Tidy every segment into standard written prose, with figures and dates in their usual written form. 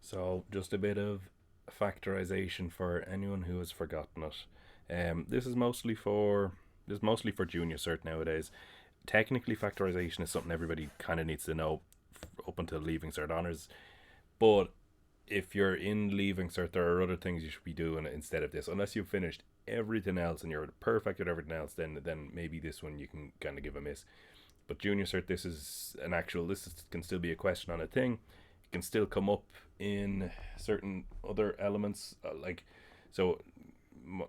So, just a bit of factorization for anyone who has forgotten it. This is mostly for junior cert nowadays. Technically, factorization is something everybody kind of needs to know up until leaving cert honors. But if you're in leaving cert, there are other things you should be doing instead of this. Unless you've finished everything else and you're perfect at everything else, then maybe this one you can kind of give a miss. But junior cert, this is an actual. Can still be a question on a thing. It can still come up in certain other elements, so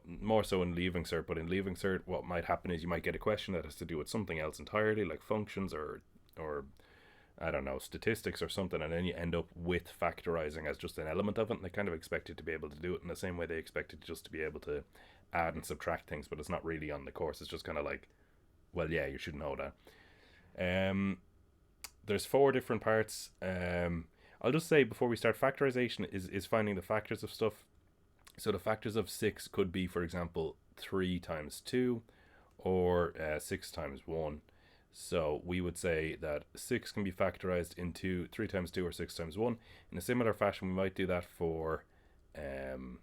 more so in leaving cert. But in leaving cert, what might happen is you might get a question that has to do with something else entirely, like functions or I don't know, statistics or something, and then you end up with factorizing as just an element of it. And they kind of expect you to be able to do it in the same way they expect you just to be able to add and subtract things, but it's not really on the course. It's just kind of like, well, yeah, you should know that. Um, there's four different parts. I'll just say before we start, factorization is finding the factors of stuff. So the factors of six could be, for example, 3 times 2 or 6 times 1. So we would say that 6 can be factorized into 3 times 2 or 6 times 1. In a similar fashion, we might do that for um,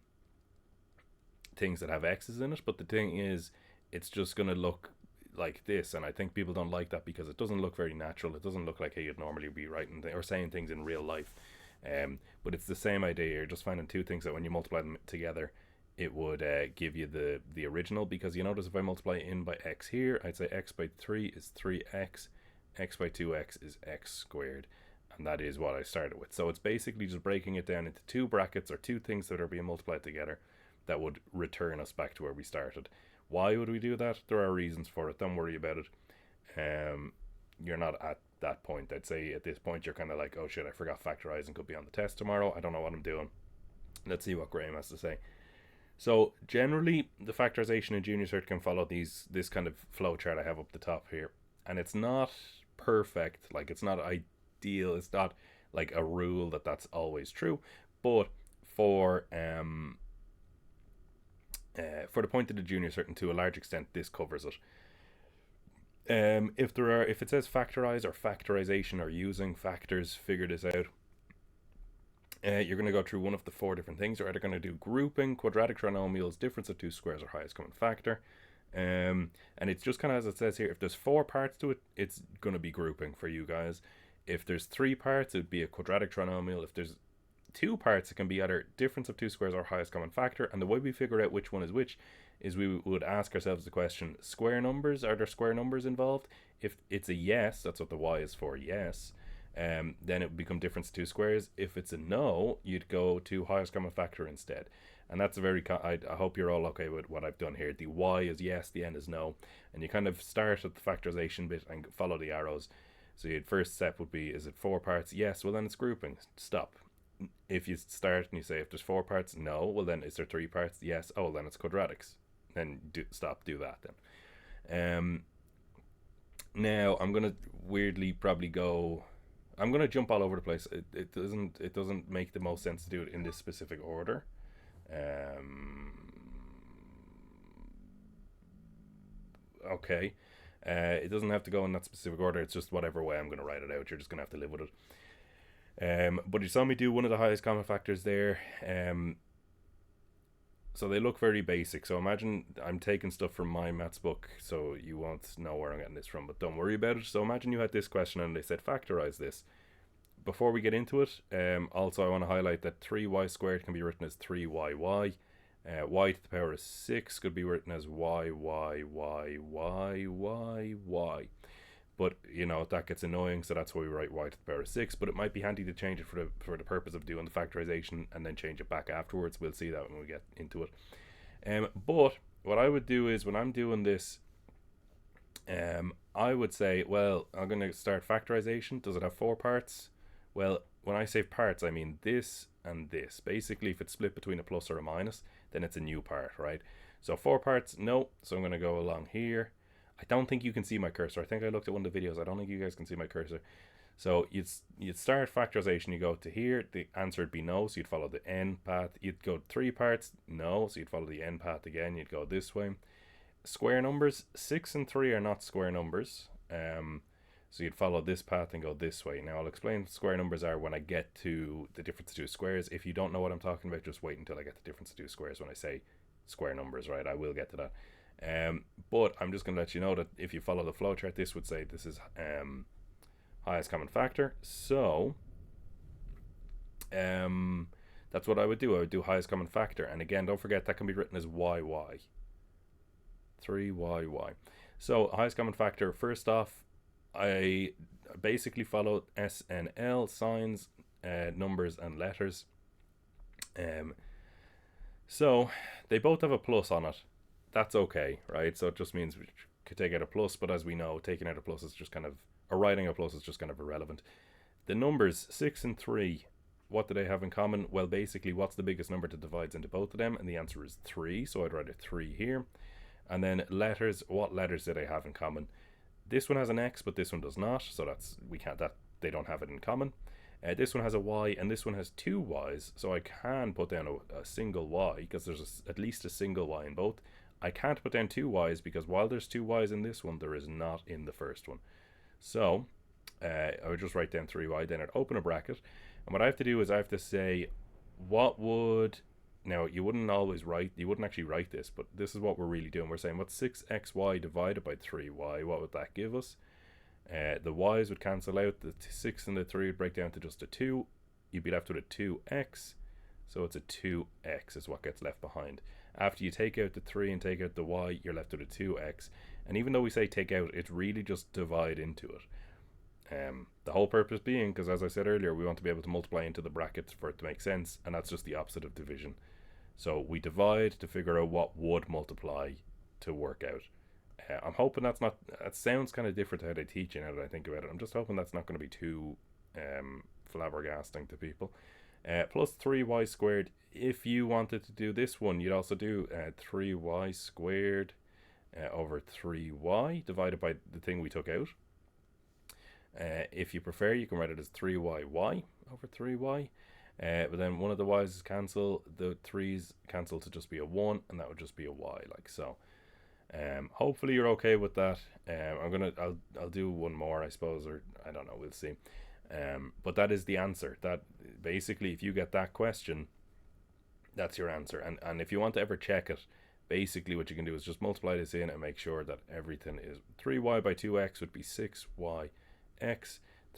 things that have x's in it. But the thing is, it's just going to look like this, and I think people don't like that because it doesn't look very natural. It doesn't look like how you'd normally be writing or saying things in real life. But it's the same idea. You're just finding two things that when you multiply them together, it would give you the original. Because you notice if I multiply in by x here, I'd say x by 3 is 3x, x by 2x is x squared, and that is what I started with. So it's basically just breaking it down into two brackets or two things that are being multiplied together that would return us back to where we started. Why would we do that? There are reasons for it. Don't worry about it. You're not at that point. I'd say at this point you're kind of like, oh shit, I forgot factorizing could be on the test tomorrow. I don't know what I'm doing. Let's see what Graham has to say. So generally, the factorization in Junior Cert can follow this kind of flow chart I have up the top here, and it's not perfect. Like, it's not ideal. It's not like a rule that's always true. But for for the point of the Junior Cert, and to a large extent, this covers it. If it says factorize or factorization or using factors, figure this out. You're going to go through one of the four different things. You're either going to do grouping, quadratic trinomials, difference of two squares, or highest common factor. And it's just kind of as it says here. If there's four parts to it, it's going to be grouping for you guys. If there's three parts, it'd be a quadratic trinomial. If there's two parts, it can be either difference of two squares or highest common factor. And the way we figure out which one is which is we would ask ourselves the question: square numbers, are there square numbers involved? If it's a yes, that's what the y is for, yes. Then it would become difference of two squares. If it's a no, you'd go to highest common factor instead. And that's a very, I hope you're all okay with what I've done here. The y is yes, the n is no. And you kind of start at the factorization bit and follow the arrows. So your first step would be, is it four parts? Yes, well then it's grouping. Stop. If you start and you say, if there's four parts, no, well then is there three parts? Yes. Oh, well then it's quadratics. Then do that then. Now I'm gonna weirdly probably go. I'm gonna jump all over the place. It doesn't make the most sense to do it in this specific order. Um, okay. It doesn't have to go in that specific order. It's just whatever way I'm gonna write it out. You're just gonna have to live with it. But you saw me do one of the highest common factors there. So they look very basic. So imagine I'm taking stuff from my maths book, so you won't know where I'm getting this from, but don't worry about it. So imagine you had this question and they said factorize this. Before we get into it, also I want to highlight that 3y squared can be written as 3yy. Y to the power of 6 could be written as y. But you know that gets annoying, so that's why we write y to the power of 6. But it might be handy to change it for the purpose of doing the factorization and then change it back afterwards. We'll see that when we get into it. But what I would do is when I'm doing this, I would say, well, I'm going to start factorization. Does it have four parts? Well, when I say parts, I mean this and this. Basically, if it's split between a plus or a minus, then it's a new part, right? So four parts, no. So I'm going to go along here. I don't think you can see my cursor. I think I looked at one of the videos. I don't think you guys can see my cursor. So you'd start factorization. You go to here. The answer would be no. So you'd follow the n path. You'd go three parts. No. So you'd follow the n path again. You'd go this way. Square numbers. 6 and 3 are not square numbers. So you'd follow this path and go this way. Now I'll explain what square numbers are when I get to the difference of two squares. If you don't know what I'm talking about, just wait until I get the difference of two squares when I say square numbers, right? I will get to that. But I'm just going to let you know that if you follow the flowchart, this would say this is highest common factor. So that's what I would do. I would do highest common factor. And again, don't forget that can be written as YY. 3YY. So highest common factor, first off, I basically follow SNL, signs, numbers, and letters. So they both have a plus on it. That's okay, right? So it just means we could take out a plus, but as we know, taking out a plus is just kind of, or writing a plus is just kind of irrelevant. The numbers 6 and 3, what do they have in common? Well, basically, what's the biggest number that divides into both of them? And the answer is 3, so I'd write a 3 here. And then letters, what letters do they have in common? This one has an X, but this one does not, so they don't have it in common. This one has a Y, and this one has two Ys, so I can put down a single Y, because there's at least a single Y in both. I can't put down two Ys, because while there's two Ys in this one, there is not in the first one. So, I would just write down 3Y, then I'd open a bracket, and what I have to do is I have to say, what would... Now, you wouldn't actually write this, but this is what we're really doing. We're saying, what's 6xy divided by 3y? What would that give us? The y's would cancel out. The 6 and the 3 would break down to just a 2. You'd be left with a 2x. So it's a 2x is what gets left behind. After you take out the 3 and take out the y, you're left with a 2x. And even though we say take out, it's really just divide into it. The whole purpose being, because as I said earlier, we want to be able to multiply into the brackets for it to make sense, and that's just the opposite of division. So we divide to figure out what would multiply to work out. I'm hoping that sounds kind of different to how they teach it now that I think about it. I'm just hoping that's not going to be too flabbergasting to people. Plus 3y squared. If you wanted to do this one, you'd also do 3y squared over 3y divided by the thing we took out. If you prefer, you can write it as 3yy over 3y. But then one of the y's is cancel, the 3's cancel to just be a 1, and that would just be a y, like so. Hopefully you're okay with that. I'll do one more, I suppose, or I don't know, we'll see. But that is the answer. That basically, if you get that question, that's your answer. And if you want to ever check it, basically what you can do is just multiply this in and make sure that everything is 3y by 2x would be 6yx,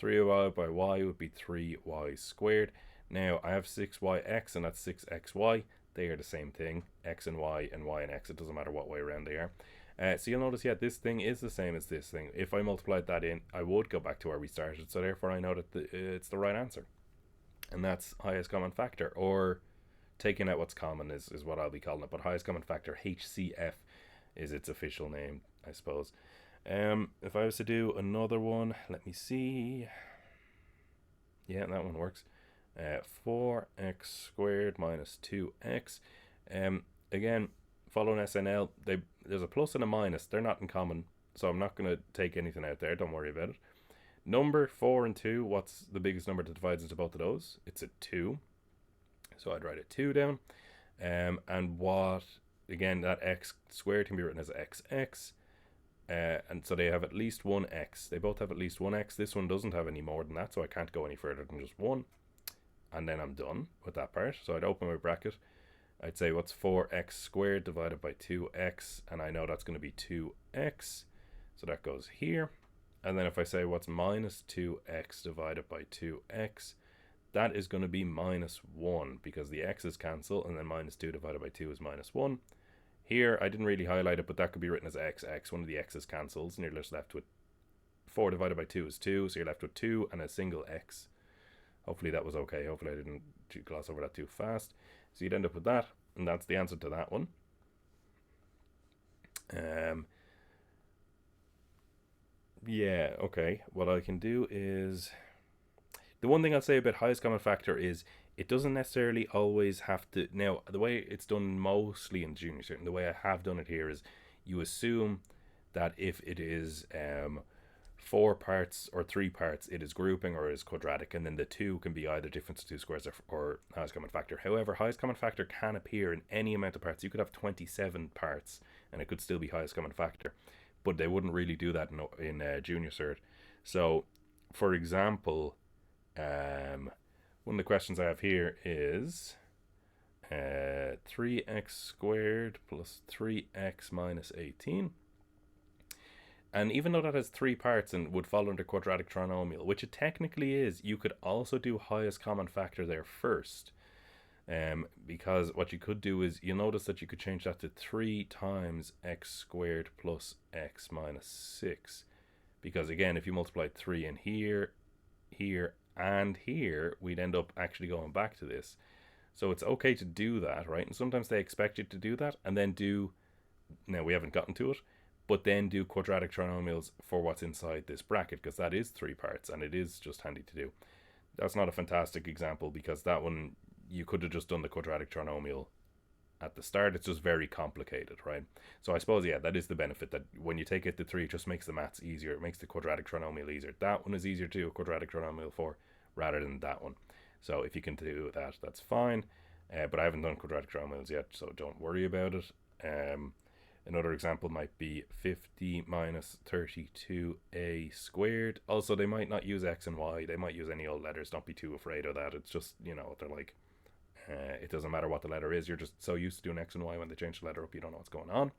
3y by y would be 3y squared. Now I have 6yx and that's 6xy. They are the same thing, x and y and x. It doesn't matter what way around they are. So you'll notice, yeah, this thing is the same as this thing. If I multiplied that in, I would go back to where we started. So therefore I know that it's the right answer. And that's highest common factor, or taking out what's common is what I'll be calling it. But highest common factor, HCF, is its official name, I suppose. If I was to do another one, let me see. Yeah, that one works. 4x squared minus 2x. Again, following SNL, there's a plus and a minus. They're not in common, so I'm not going to take anything out there. Don't worry about it. Number 4 and 2, what's the biggest number that divides into both of those? It's a 2. So I'd write a 2 down. And what, again, that x squared can be written as xx. And so they have at least one x. They both have at least one x. This one doesn't have any more than that, so I can't go any further than just 1. And then I'm done with that part. So I'd open my bracket. I'd say, what's 4x squared divided by 2x? And I know that's going to be 2x. So that goes here. And then if I say, what's minus 2x divided by 2x? That is going to be minus 1, because the x's cancel, and then minus 2 divided by 2 is minus 1. Here, I didn't really highlight it, but that could be written as xx. One of the x's cancels, and you're just left with 4 divided by 2 is 2, so you're left with 2 and a single x. Hopefully that was okay. Hopefully I didn't gloss over that too fast. So you'd end up with that, and that's the answer to that one. Yeah, okay. What I can do is... The one thing I'll say about highest common factor is it doesn't necessarily always have to... Now, the way it's done mostly in Junior Cert, and the way I have done it here is you assume that if it is 4 parts or 3 parts, it is grouping or is quadratic, and then the 2 can be either difference of two squares or highest common factor. However, highest common factor can appear in any amount of parts. You could have 27 parts, and it could still be highest common factor, but they wouldn't really do that in Junior Cert. So, for example, one of the questions I have here is 3x squared plus 3x minus 18. And even though that has three parts and would fall under quadratic trinomial, which it technically is, you could also do highest common factor there first. Because what you could do is, you'll notice that you could change that to 3 times x squared plus x minus 6. Because again, if you multiplied 3 in here, here, and here, we'd end up actually going back to this. So it's okay to do that, right? And sometimes they expect you to do that and then do, now we haven't gotten to it, but then do quadratic trinomials for what's inside this bracket, because that is 3 parts and it is just handy to do. That's not a fantastic example because that one, you could have just done the quadratic trinomial at the start. It's just very complicated, right? So I suppose, yeah, that is the benefit, that when you take it to 3, it just makes the maths easier. It makes the quadratic trinomial easier. That one is easier to do a quadratic trinomial for rather than that one. So if you can do that, that's fine. But I haven't done quadratic trinomials yet, so don't worry about it. Another example might be 50 minus 32a squared. Also, they might not use x and y. They might use any old letters. Don't be too afraid of that. It's just, they're like, it doesn't matter what the letter is. You're just so used to doing x and y, when they change the letter up, you don't know what's going on.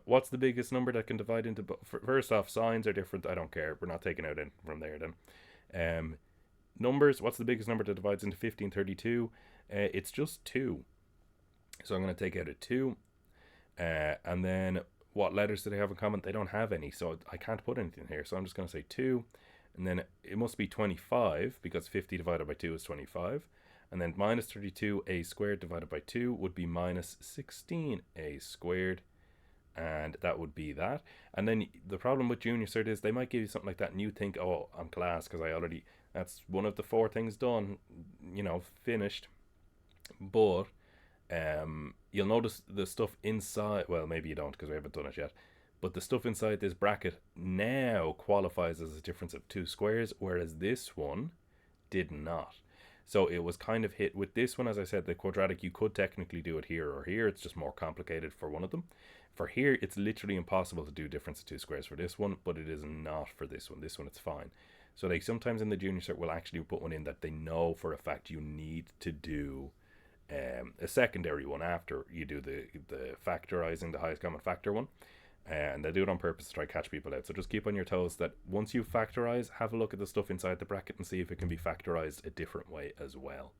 What's the biggest number that can divide into... First off, signs are different. I don't care. We're not taking out in from there then. Numbers, what's the biggest number that divides into 50 and 32? It's just 2. So I'm going to take out a 2. And then what letters do they have in common? They don't have any, so I can't put anything here. So I'm just going to say 2. And then it must be 25, because 50 divided by 2 is 25. And then minus 32a squared divided by 2 would be minus 16a squared. And that would be that. And then the problem with Junior Cert is they might give you something like that and you think, oh, I'm class because I already... That's one of the 4 things done, finished. But you'll notice the stuff inside... Well, maybe you don't because we haven't done it yet. But the stuff inside this bracket now qualifies as a difference of 2 squares, whereas this one did not. So it was kind of hit with this one. As I said, the quadratic, you could technically do it here or here. It's just more complicated for one of them. For here, it's literally impossible to do difference of 2 squares for this one, but it is not for this one. This one, it's fine. So they sometimes in the Junior Cert will actually put one in that they know for a fact you need to do a secondary one after you do the factorising, the highest common factor one. And they do it on purpose to try to catch people out. So just keep on your toes that once you factorize, have a look at the stuff inside the bracket and see if it can be factorized a different way as well.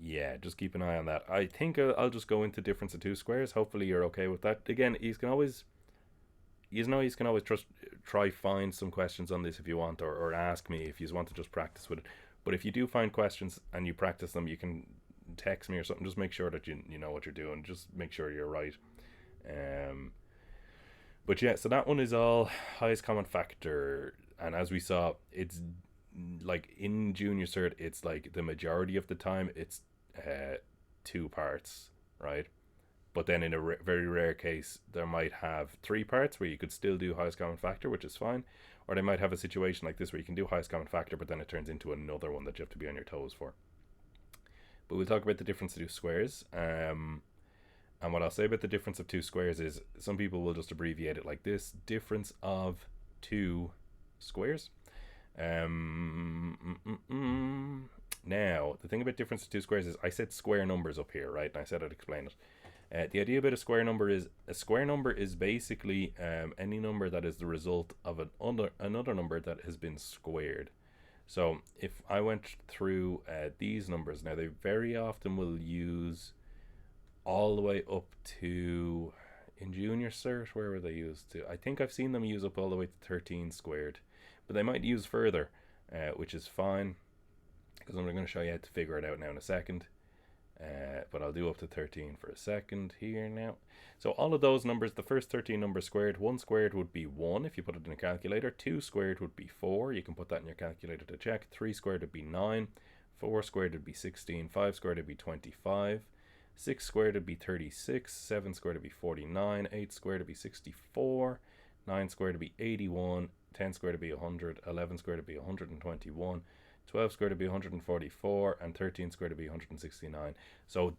Yeah, just keep an eye on that. I think I'll just go into difference of 2 squares. Hopefully you're okay with that. Again, you can always try find some questions on this if you want, or ask me if you want to just practice with it. But if you do find questions and you practice them, you can text me or something. Just make sure that you know what you're doing. Just make sure you're right. But yeah, so that one is all highest common factor. And as we saw, it's like in Junior Cert, it's like the majority of the time it's 2 parts, right? But then in a very rare case, there might have 3 parts where you could still do highest common factor, which is fine. Or they might have a situation like this where you can do highest common factor, but then it turns into another one that you have to be on your toes for. But we'll talk about the difference of 2 squares. And what I'll say about the difference of 2 squares is some people will just abbreviate it like this: difference of 2 squares. Now, the thing about difference of 2 squares is I said square numbers up here, right? And I said I'd explain it. The idea about a square number is basically any number that is the result of another number that has been squared. So if I went through these numbers, now they very often will use all the way up to, in Junior Cert, where were they used to? I think I've seen them use up all the way to 13 squared, but they might use further, which is fine, because I'm going to show you how to figure it out now in a second. But I'll do up to 13 for a second here now. So all of those numbers, the first 13 numbers squared, 1 squared would be 1 if you put it in a calculator, 2 squared would be 4, you can put that in your calculator to check, 3 squared would be 9, 4 squared would be 16, 5 squared would be 25, 6 squared would be 36, 7 squared would be 49, 8 squared would be 64, 9 squared would be 81, 10 squared would be 100, 11 squared would be 121, 12 squared would be 144, and 13 squared would be 169. So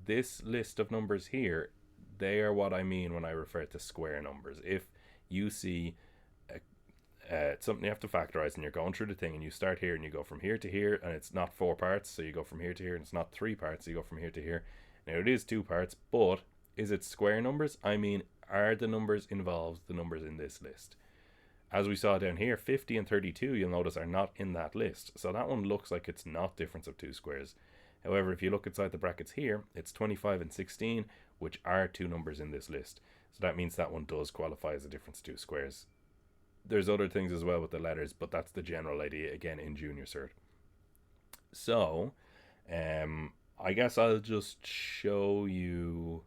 this list of numbers here, they are what I mean when I refer to square numbers. If you see something you have to factorize, and you're going through the thing, and you start here and you go from here to here, and it's not 4 parts, so you go from here to here, and it's not 3 parts, so you go from here to here. Now it is 2 parts, but is it square numbers? I mean, are the numbers involved the numbers in this list? As we saw down here, 50 and 32, you'll notice, are not in that list, so that one looks like it's not difference of 2 squares. However, if you look inside the brackets here, it's 25 and 16, which are 2 numbers in this list, so that means that one does qualify as a difference of 2 squares. There's other things as well with the letters, but that's the general idea, again, in Junior Cert. So, I guess I'll just show you...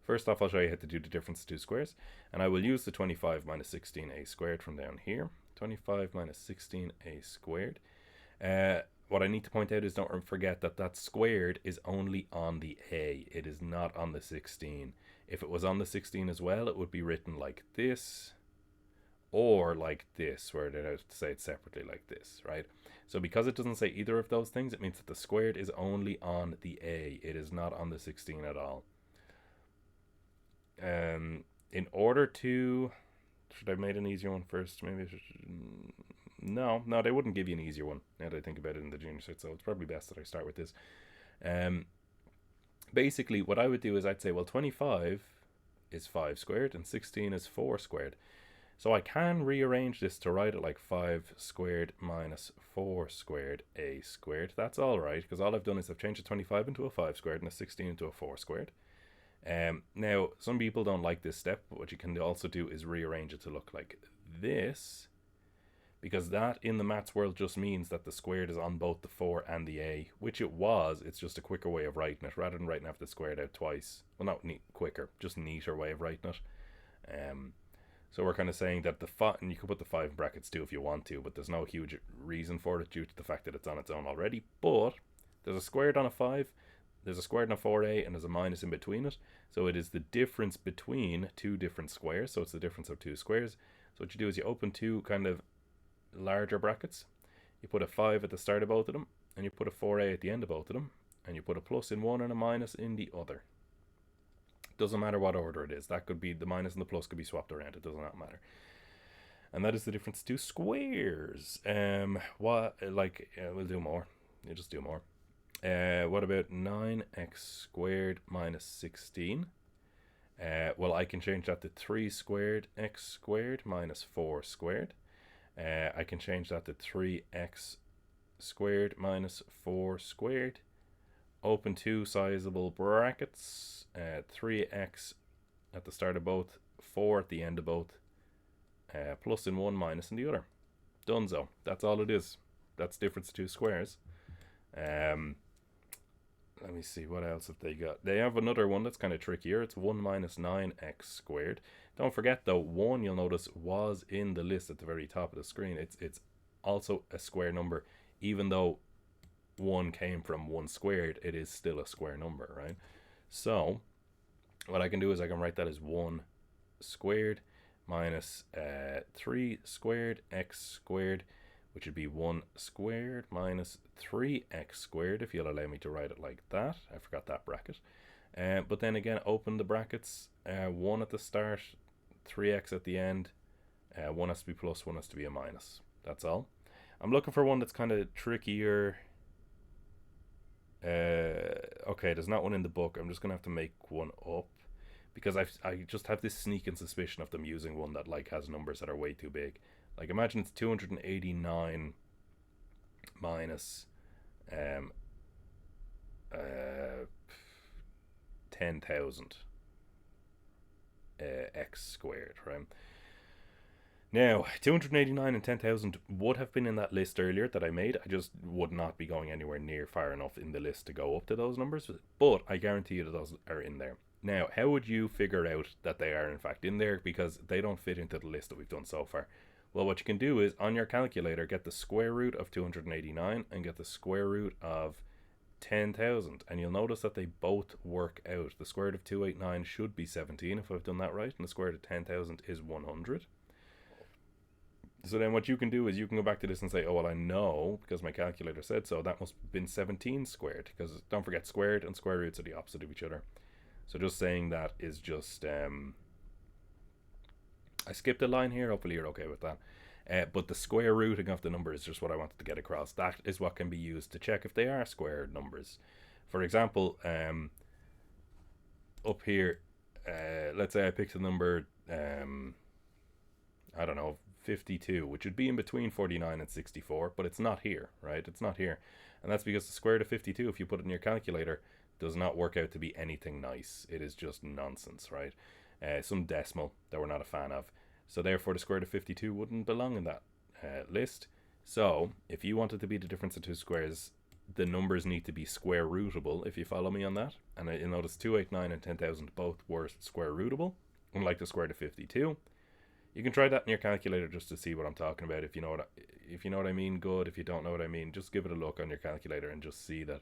First off, I'll show you how to do the difference of 2 squares, and I will use the 25 minus 16a squared from down here. 25 minus 16a squared. What I need to point out is don't forget that that squared is only on the a. It is not on the 16. If it was on the 16 as well, it would be written like this, or like this, where they have to say it separately like this, right? So because it doesn't say either of those things, it means that the squared is only on the a. It is not on the 16 at all. In order to... Should I have made an easier one first? Maybe I should... No, they wouldn't give you an easier one, now that I think about it in the Junior Cert, so it's probably best that I start with this. Basically, what I would do is I'd say, well, 25 is 5 squared, and 16 is 4 squared. So I can rearrange this to write it like 5 squared minus 4 squared a squared. That's all right, because all I've done is I've changed a 25 into a 5 squared and a 16 into a 4 squared. Now, some people don't like this step, but what you can also do is rearrange it to look like this, because that in the maths world just means that the squared is on both the 4 and the a, which it was. It's just a quicker way of writing it, rather than writing the squared out twice. Well, not quicker, just neater way of writing it. So we're kind of saying that and you could put the 5 in brackets too if you want to, but there's no huge reason for it due to the fact that it's on its own already. But there's a squared on a 5, there's a squared on a 4a, and there's a minus in between it. So it is the difference between 2 different squares, so it's the difference of 2 squares. So what you do is you open 2 kind of larger brackets, you put a 5 at the start of both of them, and you put a 4a at the end of both of them, and you put a plus in one and a minus in the other. Doesn't matter what order it is. That could be, the minus and the plus could be swapped around. It does not matter. And that is the difference to squares. We'll do more. You just do more. What about 9x squared minus 16? Well, I can change that to 3 squared x squared minus 4 squared. I can change that to 3x squared minus 4 squared. Open 2 sizable brackets. 3x at the start of both, 4 at the end of both. Plus in one, minus in the other. Donezo. That's all it is. That's difference of 2 squares. Let me see, what else have they got? They have another one that's kind of trickier. It's 1 minus 9x squared. Don't forget though, 1, you'll notice, was in the list at the very top of the screen. It's also a square number. Even though 1 came from 1 squared, it is still a square number, right? So what I can do is I can write that as 1 squared minus 3 squared x squared, which would be 1 squared minus 3x squared, if you'll allow me to write it like that. I forgot that bracket. But then again, open the brackets. 1 at the start, 3x at the end. 1 has to be plus, 1 has to be a minus. That's all. I'm looking for one that's kind of trickier. Okay, there's not one in the book. I'm just going to have to make one up, because I just have this sneaking suspicion of them using one that like has numbers that are way too big. Like, imagine it's 289 minus 10,000 x squared, right? Now, 289 and 10,000 would have been in that list earlier that I made. I just would not be going anywhere near far enough in the list to go up to those numbers, but I guarantee you that those are in there. Now, how would you figure out that they are in fact in there? Because they don't fit into the list that we've done so far. Well, what you can do is, on your calculator, get the square root of 289 and get the square root of 10,000, and you'll notice that they both work out. The square root of 289 should be 17 if I've done that right, and the square root of 10,000 is 100. So then what you can do is you can go back to this and say, oh, well, I know, because my calculator said so, that must have been 17 squared, because don't forget, squared and square roots are the opposite of each other. So just saying that is just I skipped a line here, hopefully you're okay with that. But the square rooting of the number is just what I wanted to get across. That is what can be used to check if they are square numbers. For example, up here, let's say I picked the number, I don't know, 52, which would be in between 49 and 64, but it's not here, right? It's not here. And that's because the square root of 52, if you put it in your calculator, does not work out to be anything nice. It is just nonsense, right? Some decimal that we're not a fan of. So therefore the square root of 52 wouldn't belong in that list. So if you wanted to be the difference of two squares, the numbers need to be square rootable, if you follow me on that. And you'll notice 289 and 10,000 both were square rootable, unlike the square root of 52. You can try that in your calculator just to see what I'm talking about. If you know what I mean, good. If you don't know what I mean, just give it a look on your calculator and just see that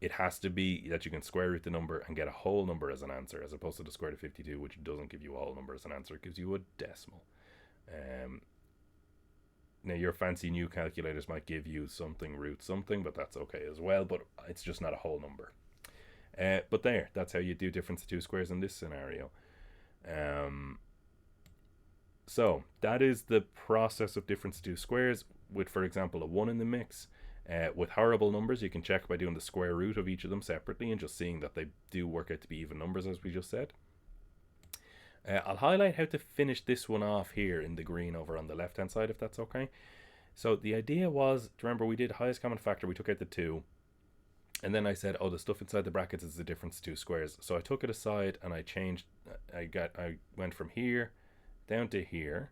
it has to be that you can square root the number and get a whole number as an answer, as opposed to the square root of 52, which doesn't give you a whole number as an answer. It gives you a decimal. Now your fancy new calculators might give you something root something, but that's okay as well. But it's just not a whole number. But that's how you do difference of two squares in this scenario. So that is the process of difference of two squares with, for example, a 1 in the mix. With horrible numbers, you can check by doing the square root of each of them separately and just seeing that they do work out to be even numbers, as we just said. I'll highlight how to finish this one off here in the green over on the left hand side, if that's okay. So the idea was, remember we did highest common factor, we took out the 2, and then I said, oh, the stuff inside the brackets is the difference of two squares. So I took it aside and I changed, I went from here down to here,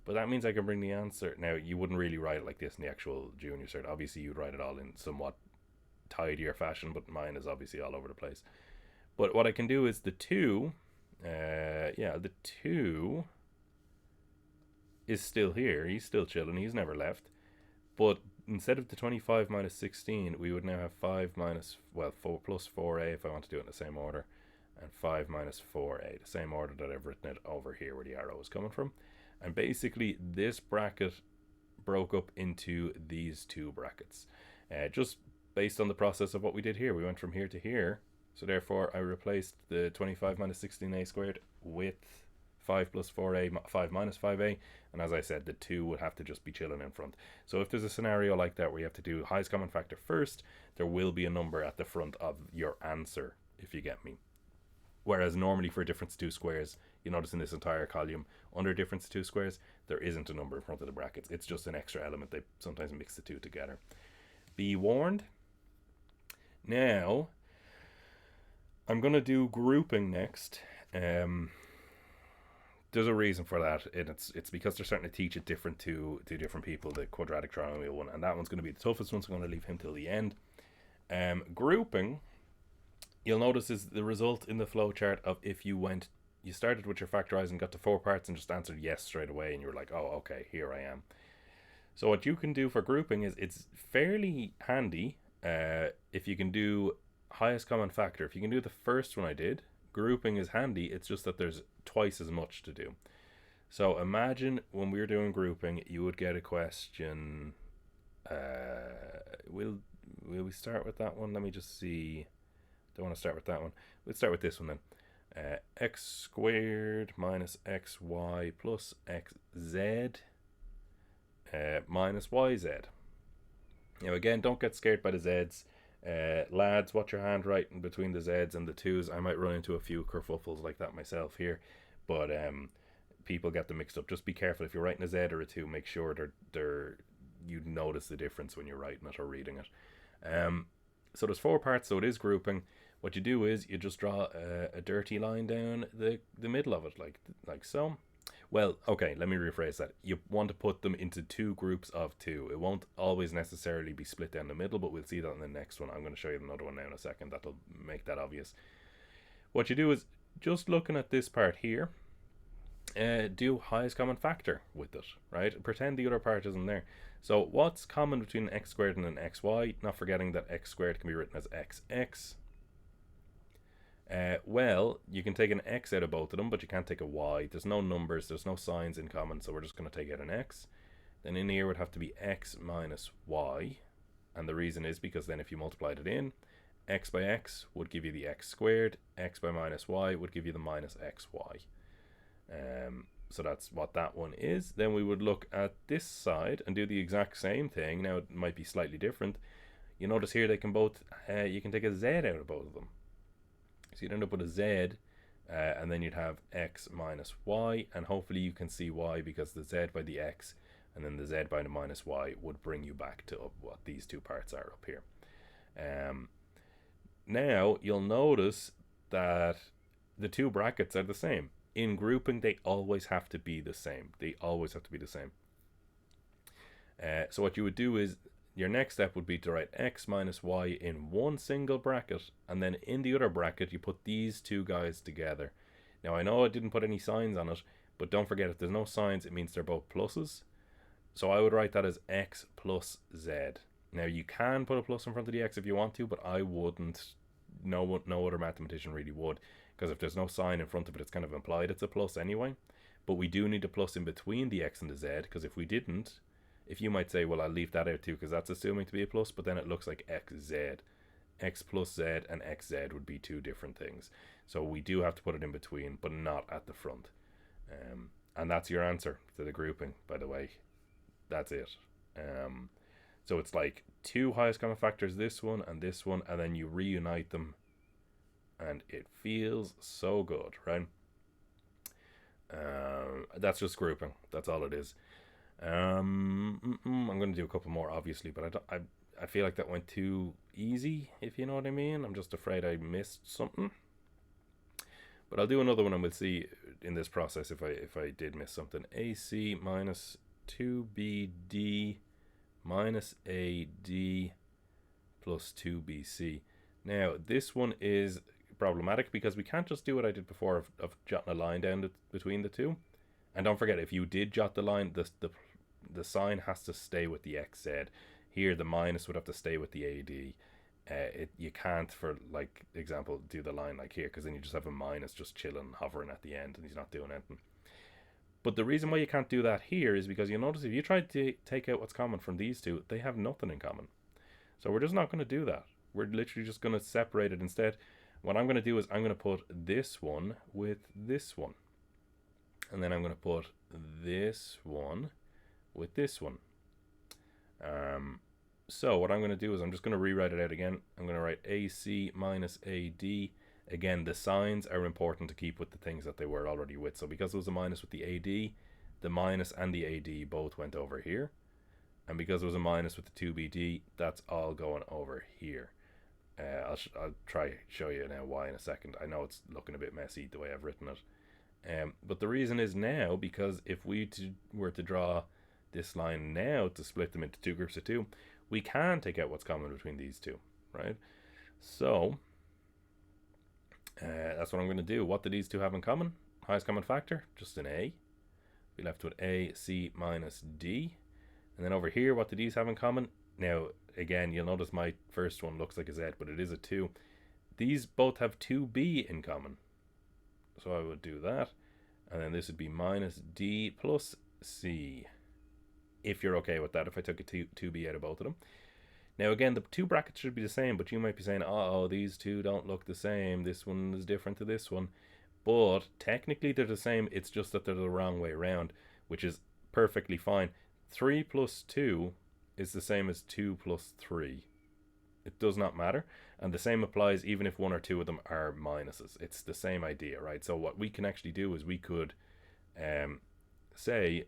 but that means I can bring the answer. Now you wouldn't really write it like this in the actual Junior Cert. Obviously you'd write it all in somewhat tidier fashion, but mine is obviously all over the place. But what I can do is the 2, the 2 is still here. He's still chilling, he's never left. But instead of the 25 minus 16, we would now have 4 plus 4a if I want to do it in the same order, and 5 minus 4a, the same order that I've written it over here where the arrow is coming from. And basically this bracket broke up into these two brackets, just based on the process of what we did here. We went from here to here, so therefore I replaced the 25 minus 16a squared with 5 plus 4a, 5 minus 5a, and as I said, the 2 would have to just be chilling in front. So if there's a scenario like that where you have to do highest common factor first, there will be a number at the front of your answer, if you get me. Whereas normally for difference of two squares, you notice in this entire column, under difference of two squares, there isn't a number in front of the brackets. It's just an extra element. They sometimes mix the two together. Be warned. Now, I'm going to do grouping next. There's a reason for that. It's because they're starting to teach it different to different people, the quadratic trinomial one. And that one's going to be the toughest one, so I'm going to leave him till the end. Grouping, you'll notice, is the result in the flowchart of if you started with your factorising, got to 4 parts and just answered yes straight away, and you were like, oh, okay, here I am. So what you can do for grouping is, it's fairly handy if you can do highest common factor. If you can do the first one I did, grouping is handy. It's just that there's twice as much to do. So imagine when we were doing grouping, you would get a question. Will we start with that one? Let me just see. Don't want to start with that one. Let's start with this one then. X squared minus xy plus xz minus yz. Now again, don't get scared by the z's. Lads, watch your handwriting between the z's and the 2's. I might run into a few kerfuffles like that myself here, but people get them mixed up. Just be careful. If you're writing a z or a 2, make sure you notice the difference when you're writing it or reading it. So there's 4 parts, so it is grouping. What you do is you just draw a dirty line down the middle of it, like so. Well, okay, let me rephrase that. You want to put them into 2 groups of 2. It won't always necessarily be split down the middle, but we'll see that in the next one. I'm going to show you another one now in a second. That'll make that obvious. What you do is, just looking at this part here, do highest common factor with it, right? Pretend the other part isn't there. So what's common between x squared and an xy? Not forgetting that x squared can be written as xx. Well, you can take an x out of both of them, but you can't take a y. There's no numbers, there's no signs in common, so we're just going to take out an x. Then in here would have to be x minus y, and the reason is because then if you multiplied it in, x by x would give you the x squared, x by minus y would give you the minus xy. So that's what that one is. Then we would look at this side and do the exact same thing. Now it might be slightly different. You notice here they can both, you can take a z out of both of them. So you'd end up with a z, and then you'd have x minus y, and hopefully you can see y because the z by the x and then the z by the minus y would bring you back to what these two parts are up here. Now you'll notice that the two brackets are the same. In grouping, they always have to be the same. They always have to be the same. So what you would do is, your next step would be to write x minus y in one single bracket, and then in the other bracket you put these two guys together. Now I know I didn't put any signs on it, but don't forget, if there's no signs, it means they're both pluses. So I would write that as x plus z. Now you can put a plus in front of the x if you want to, but I wouldn't. No other mathematician really would, because if there's no sign in front of it, it's kind of implied it's a plus anyway. But we do need a plus in between the x and the z, because if we didn't, if you might say, well, I'll leave that out too, because that's assuming to be a plus, but then it looks like xz. X plus z and xz would be two different things. So we do have to put it in between, but not at the front. And that's your answer to the grouping, by the way. That's it. So it's like two highest common factors, this one, and then you reunite them, and it feels so good, right? That's just grouping. That's all it is. I'm going to do a couple more, obviously, but I feel like that went too easy, if you know what I mean. I'm just afraid I missed something. But I'll do another one, and we'll see in this process if I did miss something. AC minus 2BD minus AD plus 2BC. Now, this one is problematic because we can't just do what I did before of jotting a line down between the two. And don't forget, if you did jot the line, the sign has to stay with the XZ. Here, the minus would have to stay with the AD. You can't, for like example, do the line like here, because then you just have a minus just chilling, hovering at the end, and he's not doing anything. But the reason why you can't do that here is because you'll notice if you try to take out what's common from these two, they have nothing in common. So we're just not going to do that. We're literally just going to separate it instead. What I'm going to do is I'm going to put this one with this one. And then I'm going to put this one with this one. So what I'm going to do is I'm just going to rewrite it out again. I'm going to write AC minus AD. Again, the signs are important to keep with the things that they were already with. So because there was a minus with the AD, the minus and the AD both went over here. And because there was a minus with the 2BD, that's all going over here. I'll try show you now why in a second. I know it's looking a bit messy the way I've written it. But the reason is now, because if we were to draw this line now to split them into two groups of two, we can take out what's common between these two, right? So that's what I'm going to do. What do these two have in common? Highest common factor, just an A. Be left with AC minus D. And then over here, what do these have in common? Now, again, you'll notice my first one looks like a Z, but it is a 2. These both have 2B in common. So I would do that. And then this would be minus D plus C. If you're okay with that, if I took a 2B out of both of them. Now again, the two brackets should be the same, but you might be saying, oh, these two don't look the same. This one is different to this one. But technically they're the same. It's just that they're the wrong way around, which is perfectly fine. 3 plus 2 is the same as 2 plus 3. It does not matter. And the same applies even if one or two of them are minuses. It's the same idea, right? So what we can actually do is we could say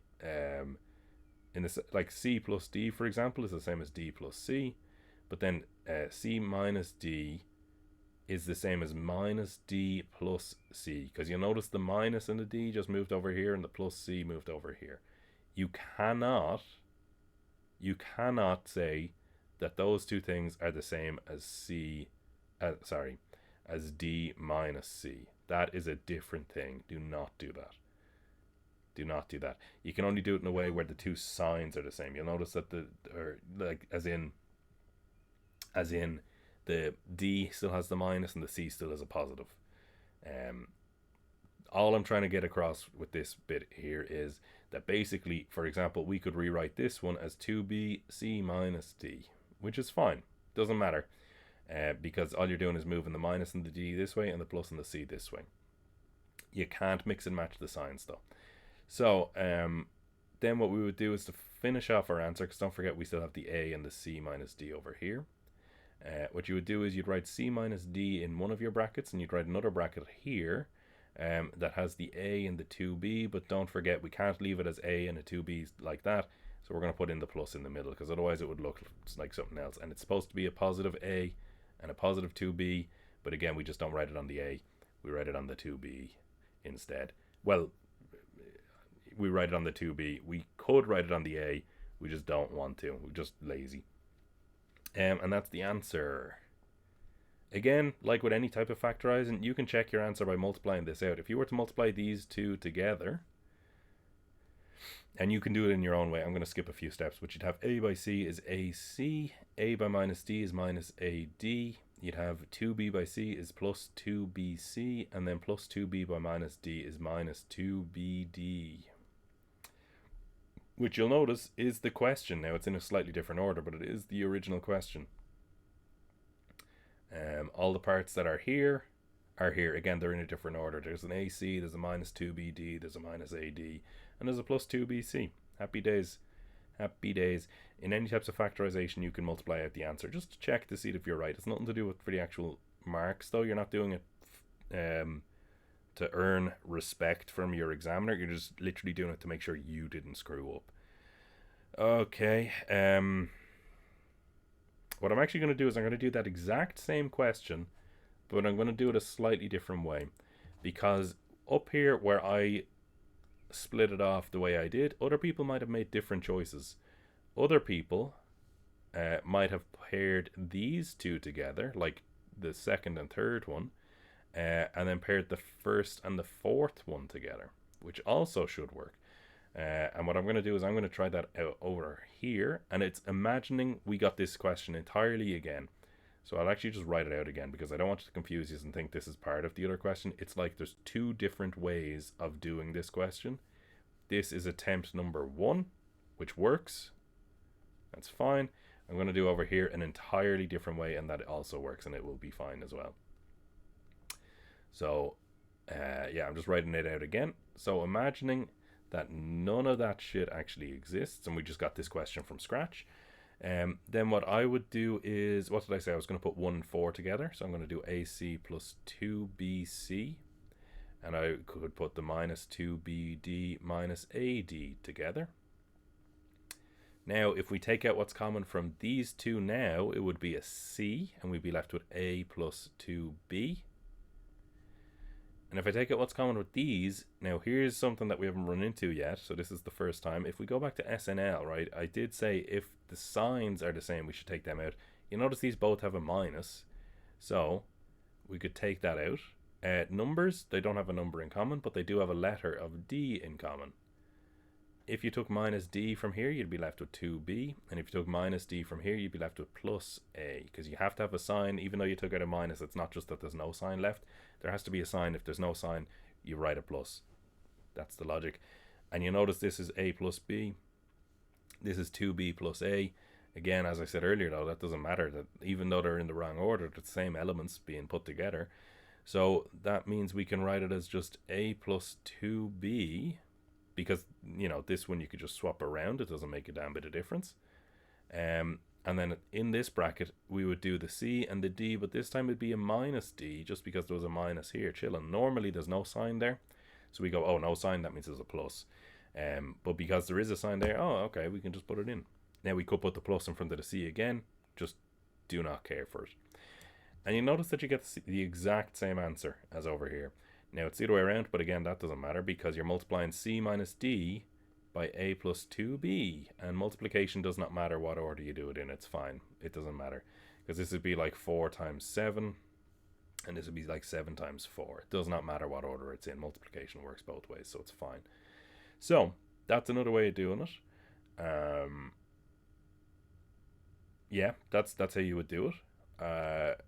in this, like C plus D, for example, is the same as D plus C. But then C minus D is the same as minus D plus C. Because you'll notice the minus and the D just moved over here and the plus C moved over here. You cannot say that those two things are the same as as D minus C. That is a different thing. Do not do that. Do not do that. You can only do it in a way where the two signs are the same. You'll notice that as in the D still has the minus and the C still has a positive. All I'm trying to get across with this bit here is that basically, for example, we could rewrite this one as 2BC minus D, which is fine. Doesn't matter, because all you're doing is moving the minus and the D this way and the plus and the C this way. You can't mix and match the signs though. So then what we would do is to finish off our answer, because don't forget we still have the a and the c minus d over here. What you would do is you'd write c minus d in one of your brackets, and you'd write another bracket here that has the a and the 2b, but don't forget we can't leave it as a and a 2b like that, so we're going to put in the plus in the middle, because otherwise it would look like something else. And it's supposed to be a positive a and a positive 2b, but again we just don't write it on the a, we write it on the 2b instead. Well, we write it on the 2b. We could write it on the a, we just don't want to, we're just lazy. And that's the answer. Again, like with any type of factorizing, you can check your answer by multiplying this out. If you were to multiply these two together, and you can do it in your own way, I'm going to skip a few steps, but you'd have a by c is ac, a by minus d is minus ad, you'd have 2b by c is plus 2bc, and then plus 2b by minus d is minus 2bd. Which you'll notice is the question. Now it's in a slightly different order, but it is the original question. All the parts that are here are here. Again, they're in a different order. There's an AC, there's a minus 2BD, there's a minus AD, and there's a plus 2BC. Happy days. Happy days. In any types of factorization, you can multiply out the answer just to check to see if you're right. It's nothing to do with for the actual marks, though. You're not doing it to earn respect from your examiner. You're just literally doing it to make sure you didn't screw up. Okay. What I'm actually going to do is I'm going to do that exact same question, but I'm going to do it a slightly different way, because up here where I split it off the way I did, other people might have made different choices. Other people might have paired these two together, like the second and third one, and then paired the first and the fourth one together, which also should work. And what I'm going to do is I'm going to try that out over here, and it's imagining we got this question entirely again. So I'll actually just write it out again, because I don't want you to confuse you and think this is part of the other question. It's like there's two different ways of doing this question. This is attempt number 1, which works. That's fine. I'm going to do over here an entirely different way, and that also works, and it will be fine as well. So yeah, I'm just writing it out again. So imagining that none of that shit actually exists, and we just got this question from scratch. Then what I would do is, what did I say? I was going to put 1 and 4 together. So I'm going to do AC plus 2BC. And I could put the minus 2BD minus AD together. Now, if we take out what's common from these two now, it would be a C, and we'd be left with A plus 2B. And if I take out what's common with these, now here's something that we haven't run into yet, so this is the first time. If we go back to SNL, right, I did say if the signs are the same, we should take them out. You notice these both have a minus, so we could take that out. Numbers, they don't have a number in common, but they do have a letter of D in common. If you took minus D from here, you'd be left with 2B, and if you took minus D from here, you'd be left with plus A, because you have to have a sign. Even though you took out a minus, it's not just that there's no sign left. There has to be a sign. If there's no sign, you write a plus. That's the logic. And you notice this is A plus B. This is 2B plus A. Again, as I said earlier, though, that doesn't matter. That even though they're in the wrong order, they're the same elements being put together. So that means we can write it as just A plus 2B, because, you know, this one you could just swap around. It doesn't make a damn bit of difference. And then in this bracket, we would do the C and the D, but this time it'd be a minus D, just because there was a minus here. Chillin'. Normally there's no sign there. So we go, oh, no sign, that means there's a plus. But because there is a sign there, oh, okay, we can just put it in. Now we could put the plus in front of the C again. Just do not care for it. And you notice that you get the exact same answer as over here. Now it's the other way around, but again, that doesn't matter, because you're multiplying C minus D by A plus 2B, and multiplication does not matter what order you do it in. It's fine. It doesn't matter, because this would be like 4 times 7, and this would be like 7 times 4. It does not matter what order it's in. Multiplication works both ways, so it's fine. So that's another way of doing it. Yeah, that's how you would do it.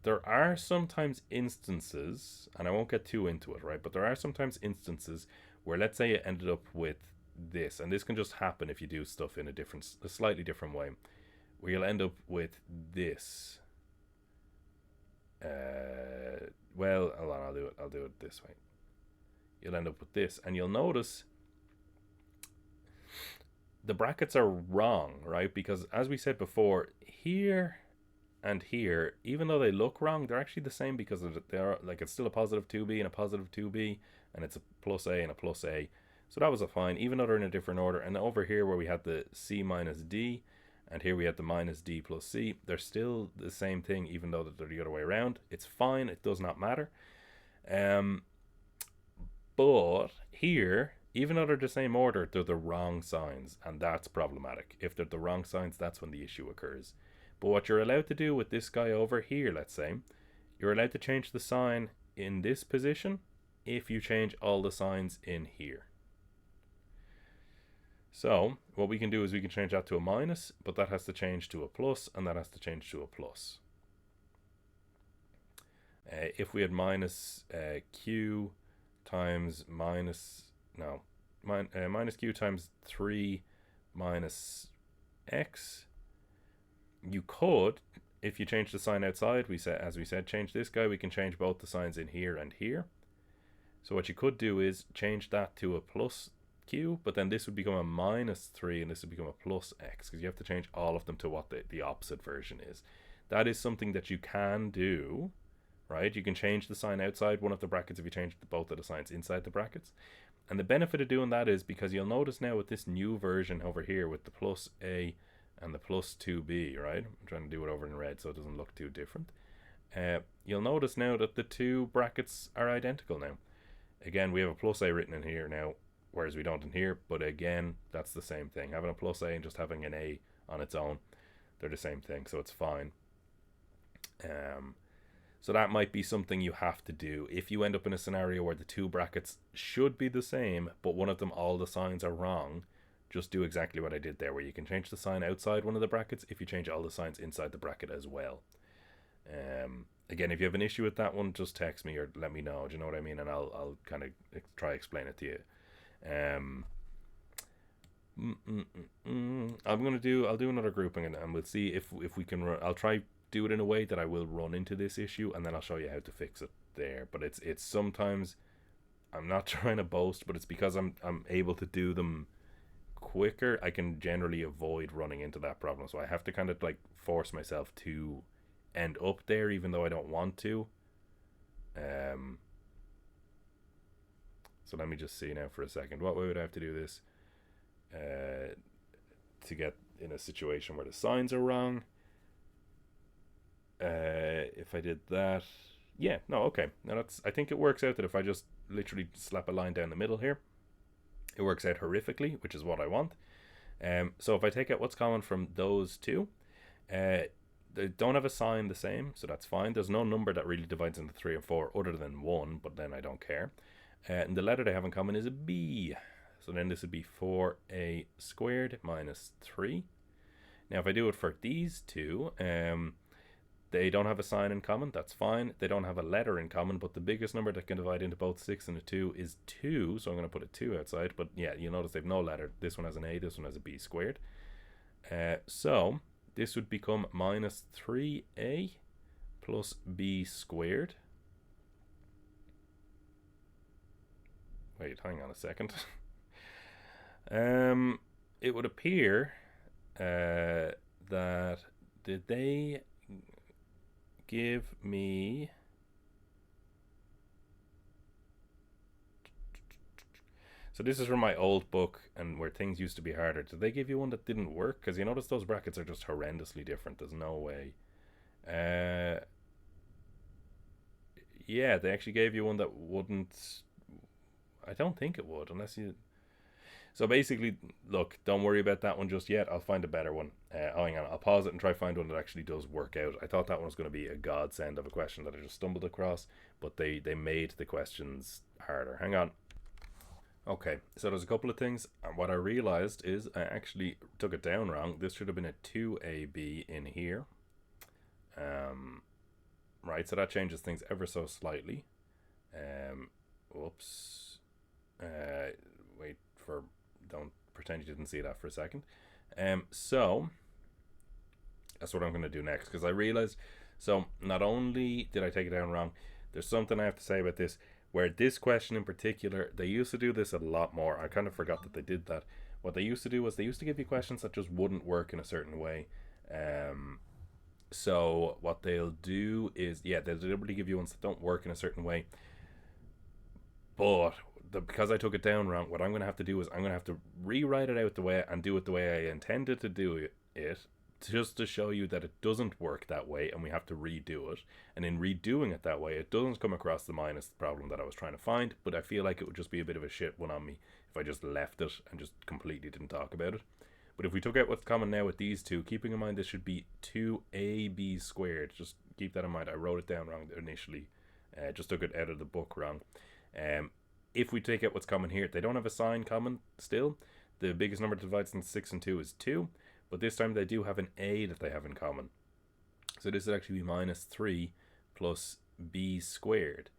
There are sometimes instances, and I won't get too into it, right? But there are sometimes instances where, let's say, it ended up with this, and this can just happen if you do stuff in a slightly different way, where you'll end up with this. Well, hold on, I'll do it this way. You'll end up with this, and you'll notice the brackets are wrong, right? Because as we said before, here and here, even though they look wrong, they're actually the same because they are like it's still a positive 2b and a positive 2b, and it's a plus a and a plus a. So that was a fine, even though they're in a different order. And over here where we had the c minus d, and here we had the minus d plus c, they're still the same thing, even though they're the other way around. It's fine, it does not matter. But here, even though they're the same order, they're the wrong signs, and that's problematic. If they're the wrong signs, that's when the issue occurs. But what you're allowed to do with this guy over here, let's say, you're allowed to change the sign in this position if you change all the signs in here. So what we can do is we can change that to a minus, but that has to change to a plus, and that has to change to a plus. If we had minus q times minus q times 3 minus x, you could, if you change the sign outside, as we said, change this guy, we can change both the signs in here and here. So what you could do is change that to a plus q, but then this would become a minus 3 and this would become a plus x, because you have to change all of them to what the opposite version is. That is something that you can do, right? You can change the sign outside one of the brackets if you change both of the signs inside the brackets. And the benefit of doing that is because you'll notice now with this new version over here with the plus a and the plus 2b, right? I'm trying to do it over in red so it doesn't look too different. You'll notice now that the two brackets are identical now. Again, we have a plus a written in here now, whereas we don't in here, but again, that's the same thing. Having a plus a and just having an a on its own, they're the same thing, so it's fine. So that might be something you have to do if you end up in a scenario where the two brackets should be the same, but one of them, all the signs are wrong. Just do exactly what I did there, where you can change the sign outside one of the brackets if you change all the signs inside the bracket as well. Again, if you have an issue with that one, just text me or let me know. Do you know what I mean? And I'll kind of try explain it to you. I'll do another grouping and we'll see if we can run. I'll try do it in a way that I will run into this issue, and then I'll show you how to fix it there. But it's sometimes, I'm not trying to boast, but it's because I'm able to do them quicker. I can generally avoid running into that problem, so I have to kind of like force myself to end up there even though I don't want to. So let me just see now for a second. What way would I have to do this to get in a situation where the signs are wrong? If I did that, yeah, no, okay. Now I think it works out that if I just literally slap a line down the middle here, it works out horrifically, which is what I want. So if I take out what's common from those two, they don't have a sign the same, so that's fine. There's no number that really divides into 3 and 4 other than 1, but then I don't care. And the letter they have in common is a B. So then this would be 4a squared minus 3. Now if I do it for these two, they don't have a sign in common, that's fine. They don't have a letter in common, but the biggest number that can divide into both 6 and a 2 is 2, so I'm going to put a 2 outside. But yeah, you'll notice they have no letter. This one has an a, this one has a b squared. So this would become minus 3a plus b squared. Wait, hang on a second. It would appear that did they give me so this is from my old book and where things used to be harder. Did they give you one that didn't work? Because you notice those brackets are just horrendously different. There's no way. Yeah, they actually gave you one that wouldn't. I don't think it would, unless you. So basically, look, don't worry about that one just yet. I'll find a better one. Hang on, I'll pause it and try to find one that actually does work out. I thought that one was going to be a godsend of a question that I just stumbled across, but they made the questions harder. Hang on. Okay, so there's a couple of things. And what I realized is I actually took it down wrong. This should have been a 2ab in here. Right, so that changes things ever so slightly. Whoops. Wait for... Don't pretend you didn't see that for a second. So that's what I'm going to do next, because I realized, so not only did I take it down wrong, there's something I have to say about this. Where this question in particular, they used to do this a lot more. I kind of forgot that they did that. What they used to do was they used to give you questions that just wouldn't work in a certain way. So what they'll do is, yeah, they'll deliberately give you ones that don't work in a certain way. But because I took it down wrong, what I'm going to have to do is I'm going to have to rewrite it out the way and do it the way I intended to do it, just to show you that it doesn't work that way and we have to redo it. And in redoing it that way, it doesn't come across the minus problem that I was trying to find, but I feel like it would just be a bit of a shit one on me if I just left it and just completely didn't talk about it. But if we took out what's common now with these two, keeping in mind this should be 2ab squared. Just keep that in mind. I wrote it down wrong initially. Just took it out of the book wrong. If we take out what's common here, they don't have a sign common still. The biggest number that divides into 6 and 2 is 2. But this time they do have an a that they have in common. So this would actually be minus 3 plus b squared.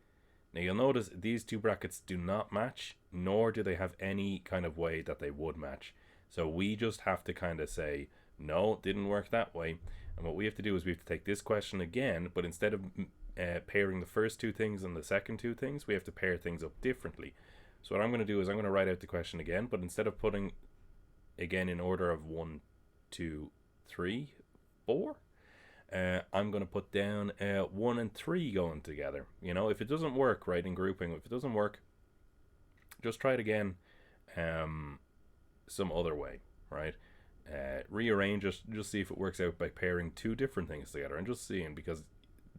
Now you'll notice these two brackets do not match, nor do they have any kind of way that they would match. So we just have to kind of say, no, it didn't work that way. And what we have to do is we have to take this question again, but instead of pairing the first two things and the second two things, we have to pair things up differently. So what I'm going to do is I'm going to write out the question again, but instead of putting again in order of 1, 2, 3, 4, I'm going to put down 1 and 3 going together. You know, if it doesn't work, right, in grouping, if it doesn't work, just try it again some other way, right? Rearrange it, just see if it works out by pairing two different things together and just seeing, because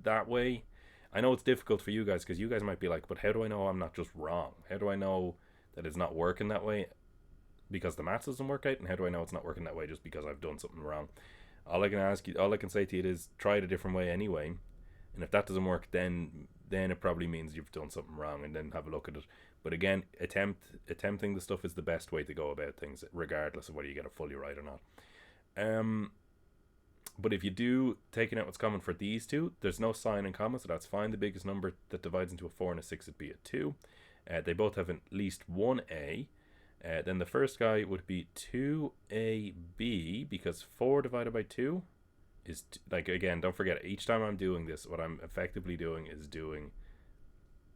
that way, I know it's difficult for you guys because you guys might be like, but how do I know I'm not just wrong? How do I know that it's not working that way because the maths doesn't work out, and how do I know it's not working that way just because I've done something wrong? All I can say to you is try it a different way anyway, and if that doesn't work, then it probably means you've done something wrong, and then have a look at it. But again, attempting the stuff is the best way to go about things, regardless of whether you get it fully right or not. But if you do taking out what's common for these two, there's no sign in common, so that's fine. The biggest number that divides into a 4 and a 6 would be a 2. They both have at least one a. Then the first guy would be 2ab, because 4 divided by 2 is, like, again, don't forget, each time I'm doing this, what I'm effectively doing is doing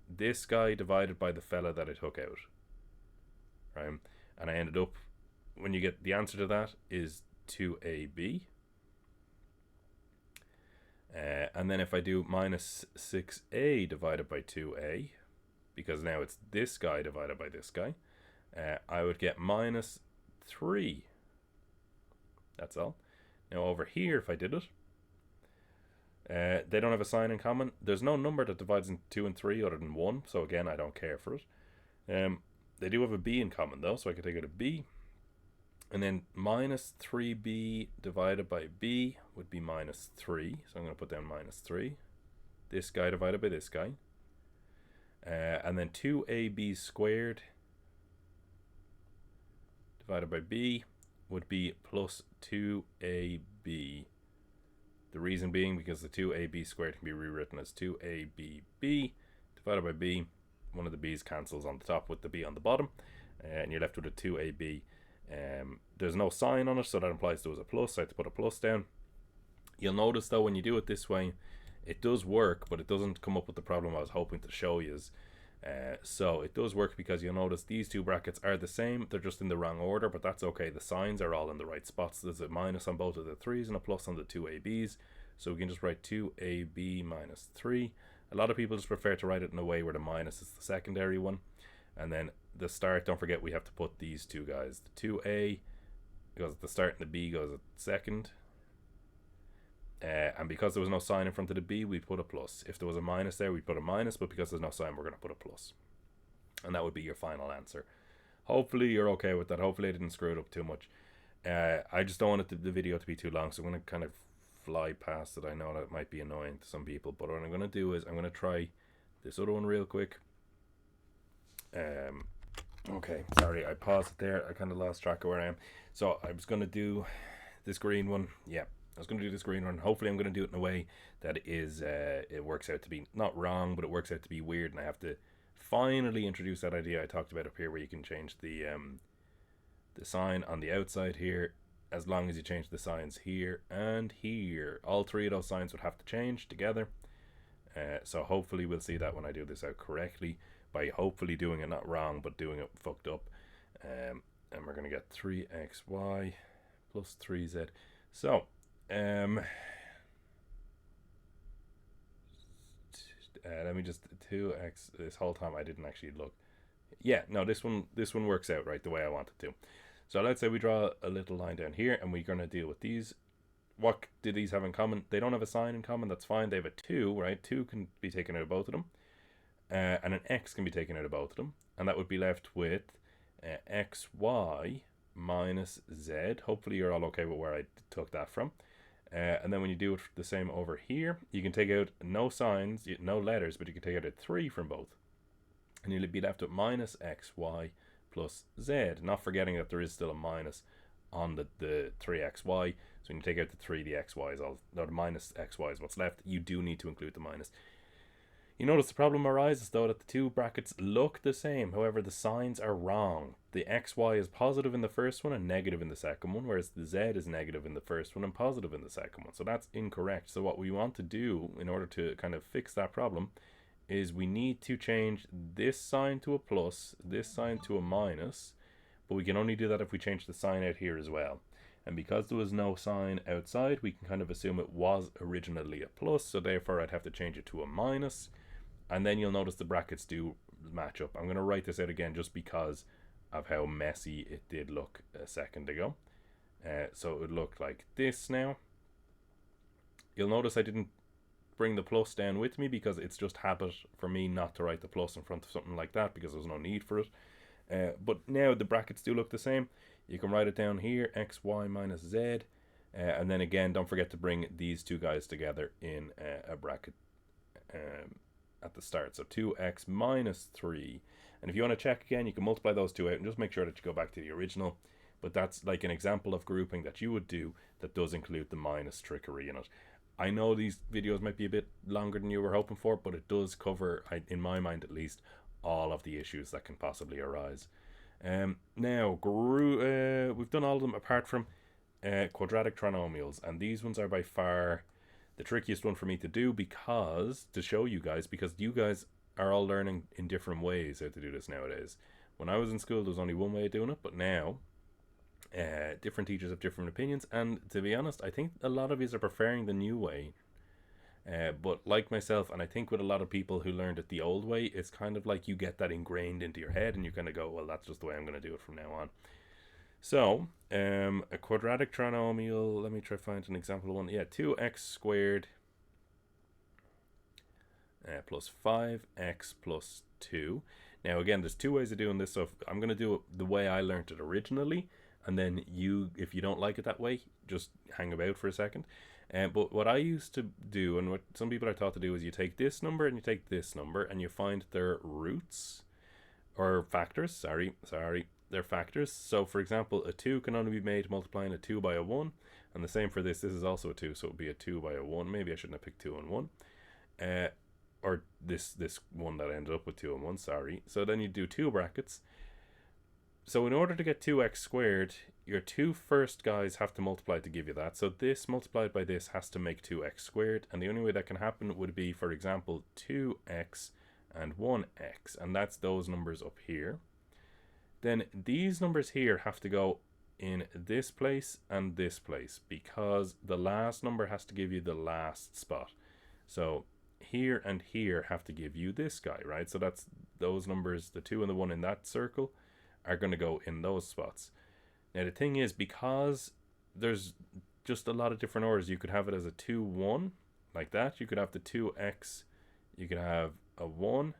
this guy divided by the fella that I took out, right? And I ended up, when you get the answer to that is 2ab. And then if I do minus 6a divided by 2a, because now it's this guy divided by this guy, I would get minus 3. That's all. Now over here, if I did it, they don't have a sign in common. There's no number that divides into 2 and 3 other than 1, so again, I don't care for it. They do have a b in common though, so I could take it a b. And then minus 3b divided by b would be minus 3. So I'm going to put down minus 3. This guy divided by this guy. And then 2ab squared divided by b would be plus 2ab. The reason being because the 2ab squared can be rewritten as 2abb divided by b. One of the b's cancels on the top with the b on the bottom. And you're left with a 2ab. There's no sign on it, so that implies there was a plus, so I have to put a plus down. You'll notice though, when you do it this way, it does work, but it doesn't come up with the problem I was hoping to show you. So it does work because you'll notice these two brackets are the same, they're just in the wrong order, but that's okay. The signs are all in the right spots. There's a minus on both of the 3's and a plus on the 2ab's, so we can just write 2ab minus 3. A lot of people just prefer to write it in a way where the minus is the secondary one, and then the start, don't forget we have to put these two guys. The 2a goes at the start and the b goes at second. And because there was no sign in front of the b, we put a plus. If there was a minus there, we put a minus, but because there's no sign, we're going to put a plus. And that would be your final answer. Hopefully you're okay with that. Hopefully I didn't screw it up too much. I just don't want the video to be too long, so I'm going to kind of fly past it. I know that might be annoying to some people, but what I'm going to do is I'm going to try this other one real quick. Okay, sorry, I paused it there. I kind of lost track of where I am. So I was going to do this green one. Yeah, I was going to do this green one. Hopefully I'm going to do it in a way that is, it works out to be not wrong, but it works out to be weird. And I have to finally introduce that idea I talked about up here, where you can change the sign on the outside here, as long as you change the signs here and here. All three of those signs would have to change together. So hopefully we'll see that when I do this out correctly. by hopefully doing it not wrong, but doing it fucked up. And we're going to get 3xy plus 3z. So, let me just 2x. This whole time I didn't actually look. Yeah, no, this one works out right the way I want it to. So let's say we draw a little line down here, and we're going to deal with these. What do these have in common? They don't have a sign in common. That's fine. They have a 2, right? 2 can be taken out of both of them, and an x can be taken out of both of them, and that would be left with xy minus z. Hopefully you're all okay with where I took that from. And then when you do it the same over here, you can take out no signs, no letters, but you can take out a 3 from both. And you'll be left with minus xy plus z. Not forgetting that there is still a minus on the 3xy. So when you take out the 3, the xy is all, no, the minus xy is what's left. You do need to include the minus. You notice the problem arises though that the two brackets look the same, however the signs are wrong. The xy is positive in the first one and negative in the second one, whereas the z is negative in the first one and positive in the second one. So that's incorrect. So what we want to do in order to kind of fix that problem is we need to change this sign to a plus, this sign to a minus, but we can only do that if we change the sign out here as well. And because there was no sign outside, we can kind of assume it was originally a plus, so therefore I'd have to change it to a minus. And then you'll notice the brackets do match up. I'm going to write this out again just because of how messy it did look a second ago. So it would look like this now. You'll notice I didn't bring the plus down with me because it's just habit for me not to write the plus in front of something like that because there's no need for it. But now the brackets do look the same. You can write it down here, xy minus z. And then again, don't forget to bring these two guys together in a bracket at the start. So 2x minus 3. And if you want to check again, you can multiply those two out and just make sure that you go back to the original. But that's like an example of grouping that you would do that does include the minus trickery in it. I know these videos might be a bit longer than you were hoping for, but it does cover, in my mind at least, all of the issues that can possibly arise. Now, we've done all of them apart from quadratic trinomials, and these ones are by far the trickiest one for me to do because you guys are all learning in different ways how to do this nowadays. When I was in school, there was only one way of doing it, but now different teachers have different opinions, and to be honest, I think a lot of you are preferring the new way. But like myself, and I think with a lot of people who learned it the old way, it's kind of like you get that ingrained into your head and you kind of go, well, that's just the way I'm going to do it from now on. So, a quadratic trinomial, let me try to find an example of one. Yeah, 2x squared plus 5x plus 2. Now, again, there's two ways of doing this. So I'm going to do it the way I learned it originally. And then if you don't like it that way, just hang about for a second. But what I used to do, and what some people are taught to do, is you take this number and you take this number and you find their roots, or factors, sorry, they're factors. So for example, a 2 can only be made multiplying a 2 by a 1, and the same for this is also a 2, so it would be a 2 by a 1. Maybe I shouldn't have picked 2 and 1. Or this one that ended up with 2 and 1, sorry. So then you do two brackets. So in order to get 2x squared, your two first guys have to multiply to give you that. So this multiplied by this has to make 2x squared. And the only way that can happen would be, for example, 2x and 1x. And that's those numbers up here. Then these numbers here have to go in this place and this place, because the last number has to give you the last spot. So here and here have to give you this guy, right? So that's those numbers, the 2 and the 1 in that circle, are going to go in those spots. Now the thing is, because there's just a lot of different orders, you could have it as a 2 1 like that. You could have the 2x, you could have a 1,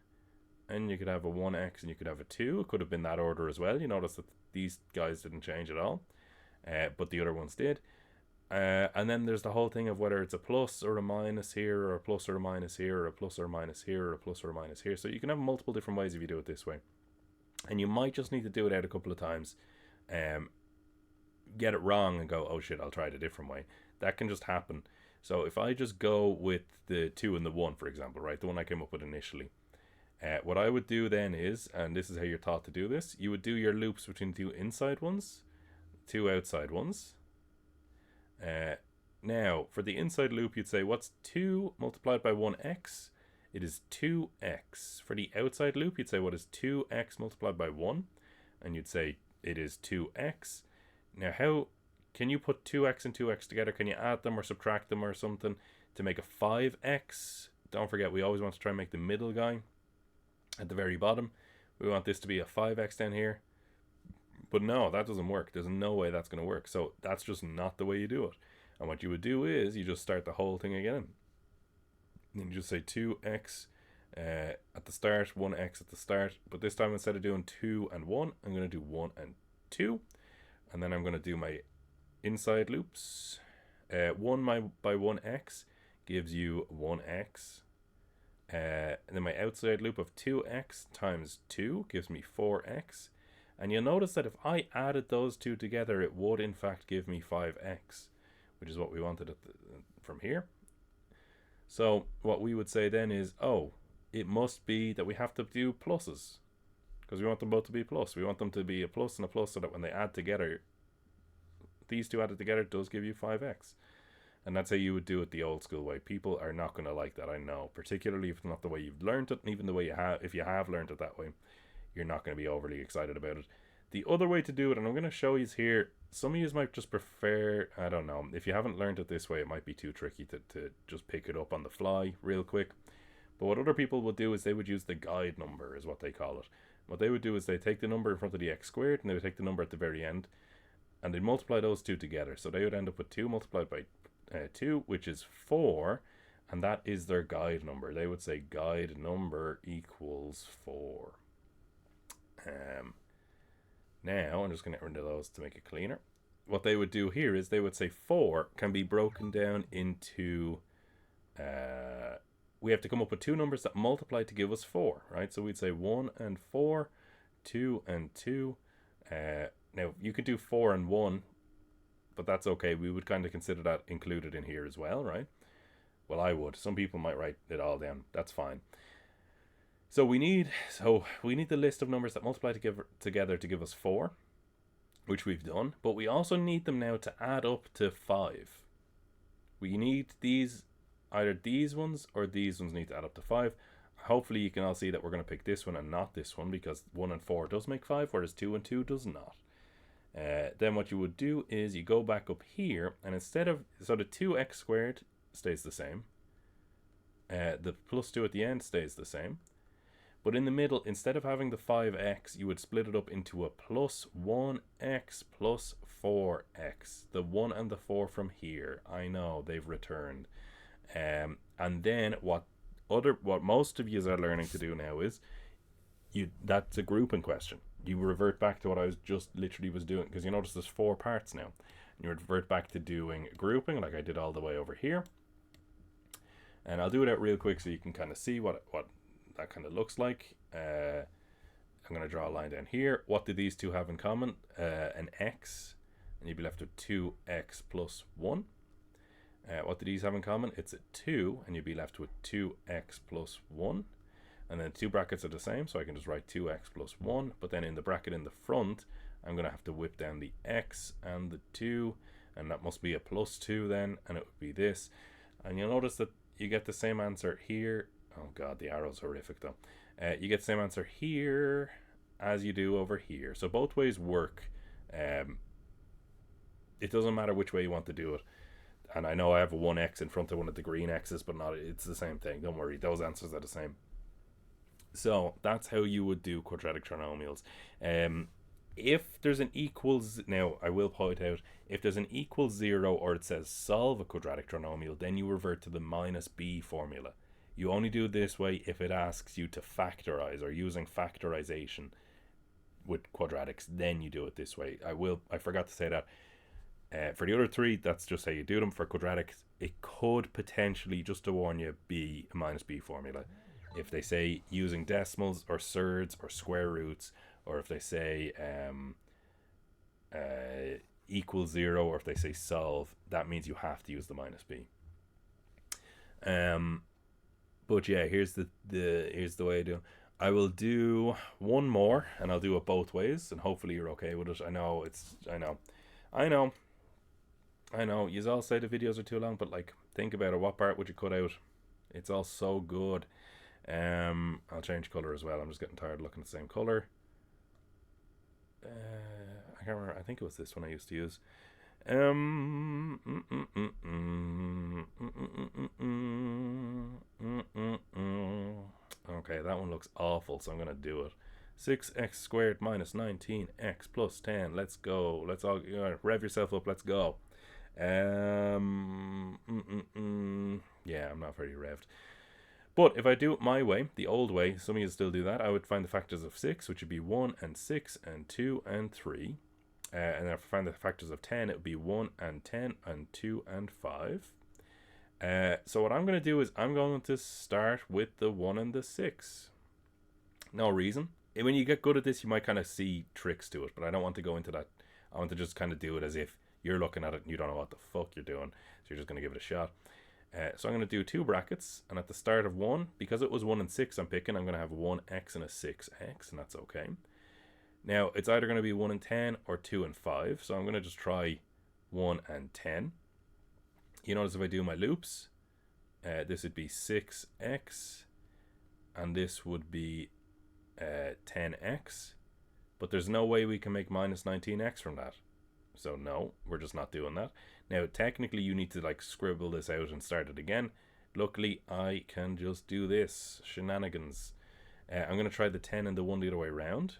and you could have a 1x, and you could have a 2. It could have been that order as well. You notice that these guys didn't change at all, but the other ones did. And then there's the whole thing of whether it's a plus or a minus here, or a plus or a minus here, or a plus or a minus here, or a plus or a minus here. So you can have multiple different ways if you do it this way. And you might just need to do it out a couple of times, get it wrong and go, oh shit, I'll try it a different way. That can just happen. So if I just go with the 2 and the 1, for example, right, the one I came up with initially, what I would do then is, and this is how you're taught to do this, you would do your loops between 2 inside ones, 2 outside ones. Now, for the inside loop, you'd say, what's 2 multiplied by 1x? it is 2x. For the outside loop, you'd say what is 2x multiplied by 1? And you'd say it is 2x. Now, how can you put 2x and 2x together? Can you add them or subtract them or something to make a 5x? Don't forget, we always want to try and make the middle guy at the very bottom. We want this to be a 5x down here. But no, that doesn't work. There's no way that's going to work. So that's just not the way you do it. And what you would do is you just start the whole thing again. And you just say 2x at the start, 1x at the start. But this time, instead of doing 2 and 1, I'm going to do 1 and 2. And then I'm going to do my inside loops. 1 by 1x gives you 1x. And then my outside loop of 2x times 2 gives me 4x. And you'll notice that if I added those two together, it would in fact give me 5x, which is what we wanted from here. So what we would say then is, oh, it must be that we have to do pluses, because we want them both to be plus. We want them to be a plus and a plus, so that when they add together, these two added together does give you 5x. And that's how you would do it the old school way. People are not going to like that, I know, particularly if it's not the way you've learned it, and even the way you have, if you have learned it that way, you're not going to be overly excited about it. The other way to do it, and I'm going to show you here, some of you might just prefer, I don't know, if you haven't learned it this way, it might be too tricky to just pick it up on the fly real quick. But what other people would do is they would use the guide number, is what they call it. What they would do is they take the number in front of the x squared, and they would take the number at the very end, and they multiply those two together. So they would end up with 2 multiplied by 2, which is 4, and that is their guide number. They would say guide number equals 4. Now I'm just going to get rid of those to make it cleaner. What they would do here is they would say 4 can be broken down into we have to come up with two numbers that multiply to give us 4, right? So we'd say 1 and 4, 2 and 2. Now you could do 4 and 1, but that's okay. We would kind of consider that included in here as well, right? Well, I would. Some people might write it all down. That's fine. So we need the list of numbers that multiply together to give us 4, which we've done. But we also need them now to add up to 5. We need these, either these ones or these ones need to add up to 5. Hopefully you can all see that we're going to pick this one and not this one, because 1 and 4 does make 5, whereas 2 and 2 does not. Then what you would do is you go back up here, and instead of, so the 2x squared stays the same. The plus 2 at the end stays the same. But in the middle, instead of having the 5x, you would split it up into a plus 1x plus 4x. The 1 and the 4 from here. I know, they've returned. And then what most of you are learning to do now is, that's a grouping question. You revert back to what I was just literally was doing, because you notice there's 4 parts now. You revert back to doing grouping, like I did all the way over here. And I'll do it out real quick so you can kind of see what that kind of looks like. I'm going to draw a line down here. What do these two have in common? An x, and you'd be left with 2x plus 1. What do these have in common? It's a 2, and you'd be left with 2x plus 1. And then 2 brackets are the same, so I can just write 2x plus 1. But then in the bracket in the front, I'm going to have to whip down the x and the 2, and that must be a plus 2 then, and it would be this. And you'll notice that you get the same answer here. Oh god, the arrow's horrific though. You get the same answer here as you do over here. So both ways work. It doesn't matter which way you want to do it. And I know I have a 1x in front of one of the green x's, but it's the same thing. Don't worry, those answers are the same. So that's how you would do quadratic trinomials. If there's an equals, now I will point out, if there's an equals 0 or it says solve a quadratic trinomial, then you revert to the minus b formula. You only do it this way if it asks you to factorize, or using factorisation with quadratics, then you do it this way. I forgot to say that. For the other 3, that's just how you do them. For quadratics, it could potentially, just to warn you, be a minus b formula. If they say using decimals or surds or square roots, or if they say equals 0, or if they say solve, that means you have to use the minus b. But yeah, here's the way I do it. I will do one more, and I'll do it both ways, and hopefully you're okay with it. I know. You all say the videos are too long, but like, think about it. What part would you cut out? It's all so good. I'll change color as well. I'm just getting tired of looking at the same color. I can't remember. I think it was this one I used to use. Okay, that one looks awful, so I'm gonna do it. 6x squared minus 19x plus 10. Let's go. Let's all rev yourself up. Let's go. Yeah, I'm not very revved. But if I do it my way, the old way, some of you still do that, I would find the factors of 6, which would be 1 and 6 and 2 and 3. And if I find the factors of 10, it would be 1 and 10 and 2 and 5. So what I'm going to do is I'm going to start with the 1 and the 6. No reason. When you get good at this, you might kind of see tricks to it, but I don't want to go into that. I want to just kind of do it as if you're looking at it and you don't know what the fuck you're doing. So you're just going to give it a shot. So I'm going to do 2 brackets, and at the start of 1, because it was 1 and 6 I'm picking, I'm going to have 1x and a 6x, and that's okay. Now, it's either going to be 1 and 10 or 2 and 5, so I'm going to just try 1 and 10. You notice if I do my loops, this would be 6x, and this would be 10x, but there's no way we can make minus 19x from that. So no, we're just not doing that. Now, technically, you need to like scribble this out and start it again. Luckily, I can just do this. Shenanigans. I'm going to try the 10 and the 1 the other way around.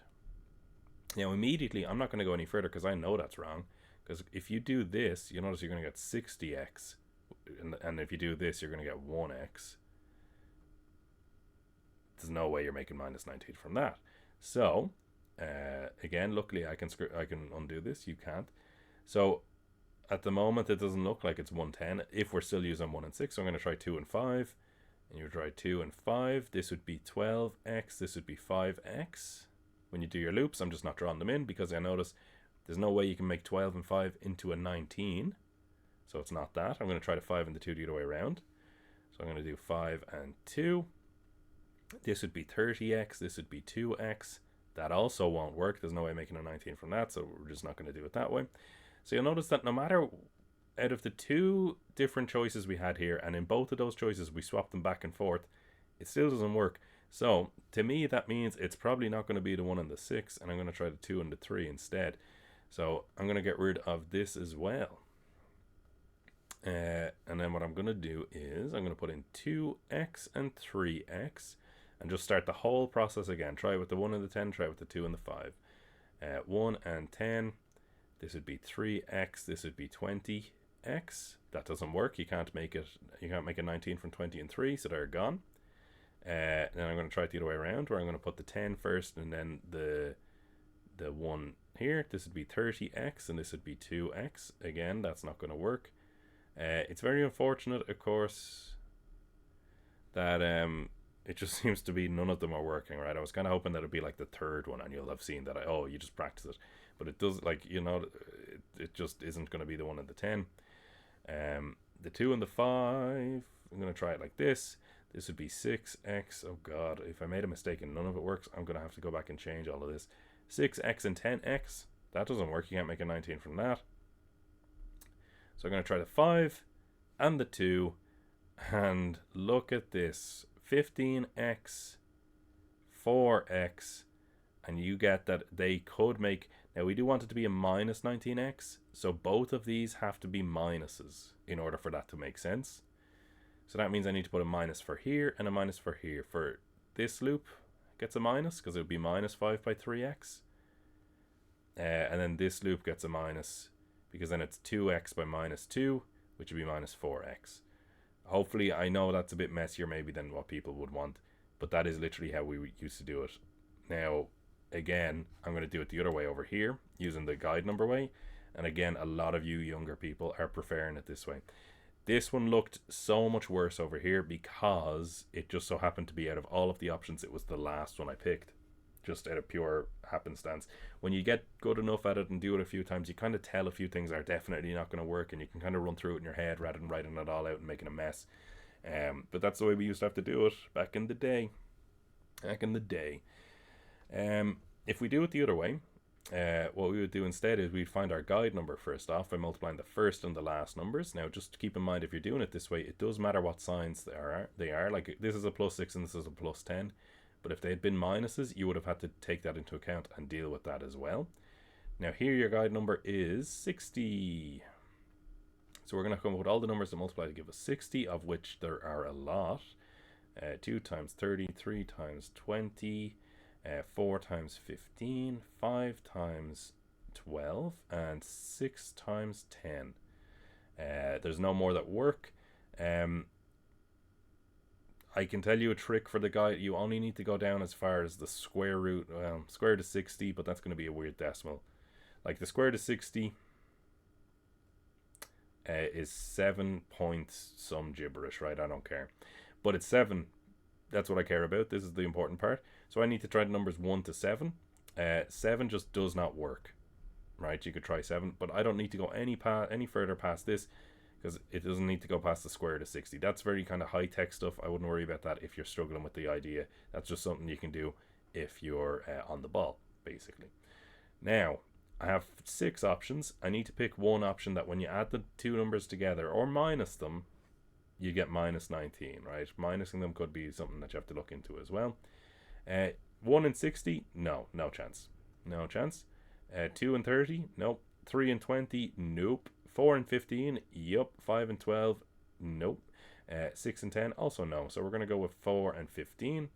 Now, immediately, I'm not going to go any further because I know that's wrong. Because if you do this, you notice you're going to get 60x. And if you do this, you're going to get 1x. There's no way you're making minus 19 from that. So, again, luckily, I can undo this. You can't. So, at the moment, it doesn't look like it's 110 if we're still using 1 and 6. So I'm going to try 2 and 5. And you try 2 and 5. This would be 12x. This would be 5x. When you do your loops, I'm just not drawing them in because I notice there's no way you can make 12 and 5 into a 19. So it's not that. I'm going to try the 5 and the 2 the other way around. So I'm going to do 5 and 2. This would be 30x. This would be 2x. That also won't work. There's no way making a 19 from that, so we're just not going to do it that way. So you'll notice that no matter, out of the 2 different choices we had here, and in both of those choices we swapped them back and forth, it still doesn't work. So to me that means it's probably not going to be the 1 and the 6, and I'm going to try the 2 and the 3 instead. So I'm going to get rid of this as well. And then what I'm going to do is I'm going to put in 2x and 3x and just start the whole process again. Try it with the 1 and the 10, try it with the 2 and the 5. 1 and 10. This would be 3x. This would be 20x. That doesn't work. You can't make it. You can't make a 19 from 20 and 3, so they're gone. Then I'm going to try it the other way around, where I'm going to put the 10 first, and then the 1 here. This would be 30x, and this would be 2x. Again, that's not going to work. It's very unfortunate, of course, that it just seems to be none of them are working, right? I was kind of hoping that it'd be like the third one, and you'll have seen that. You just practice it. But it does, like, you know, it just isn't going to be the 1 and the 10. The 2 and the 5, I'm going to try it like this. This would be 6x. Oh, God. If I made a mistake and none of it works, I'm going to have to go back and change all of this. 6x and 10x. That doesn't work. You can't make a 19 from that. So I'm going to try the 5 and the 2. And look at this. 15x, 4x. And you get that they could make... Now, we do want it to be a minus 19x, so both of these have to be minuses in order for that to make sense. So that means I need to put a minus for here and a minus for here. For this loop, gets a minus, because it would be minus 5 by 3x. And then this loop gets a minus, because then it's 2x by minus 2, which would be minus 4x. Hopefully, I know that's a bit messier maybe than what people would want, but that is literally how we used to do it. Now... Again, I'm going to do it the other way over here, using the guide number way. And again, a lot of you younger people are preferring it this way. This one looked so much worse over here because it just so happened to be, out of all of the options, it was the last one I picked. Just out of pure happenstance. When you get good enough at it and do it a few times, you kind of tell a few things are definitely not going to work, and you can kind of run through it in your head rather than writing it all out and making a mess. But that's the way we used to have to do it back in the day. If we do it the other way, what we would do instead is we'd find our guide number first off by multiplying the first and the last numbers. Now, just keep in mind, if you're doing it this way, it does matter what signs they are. Like, this is a +6 and this is a +10. But if they had been minuses, you would have had to take that into account and deal with that as well. Now, here your guide number is 60. So we're going to come up with all the numbers that multiply to give us 60, of which there are a lot. 2 times 30, 3 times 20, 4 times 15, 5 times 12, and 6 times 10. There's no more that work. I can tell you a trick for the guide. You only need to go down as far as the square root. Well, square root of 60, but that's going to be a weird decimal. Like, the square root of 60 is 7 points some gibberish, right? I don't care. But it's 7. That's what I care about. This is the important part. So I need to try the numbers 1 to 7. 7 just does not work, right? You could try 7, but I don't need to go any further past this, because it doesn't need to go past the square root of 60. That's very kind of high-tech stuff. I wouldn't worry about that if you're struggling with the idea. That's just something you can do if you're on the ball, basically. Now, I have 6 options. I need to pick one option that when you add the two numbers together, or minus them, you get minus 19, right? Minusing them could be something that you have to look into as well. 1 and 60, no chance. No chance. 2 and 30, nope. 3 and 20, nope. 4 and 15, yup. 5 and 12, nope. 6 and 10, also no. So we're going to go with 4 and 15.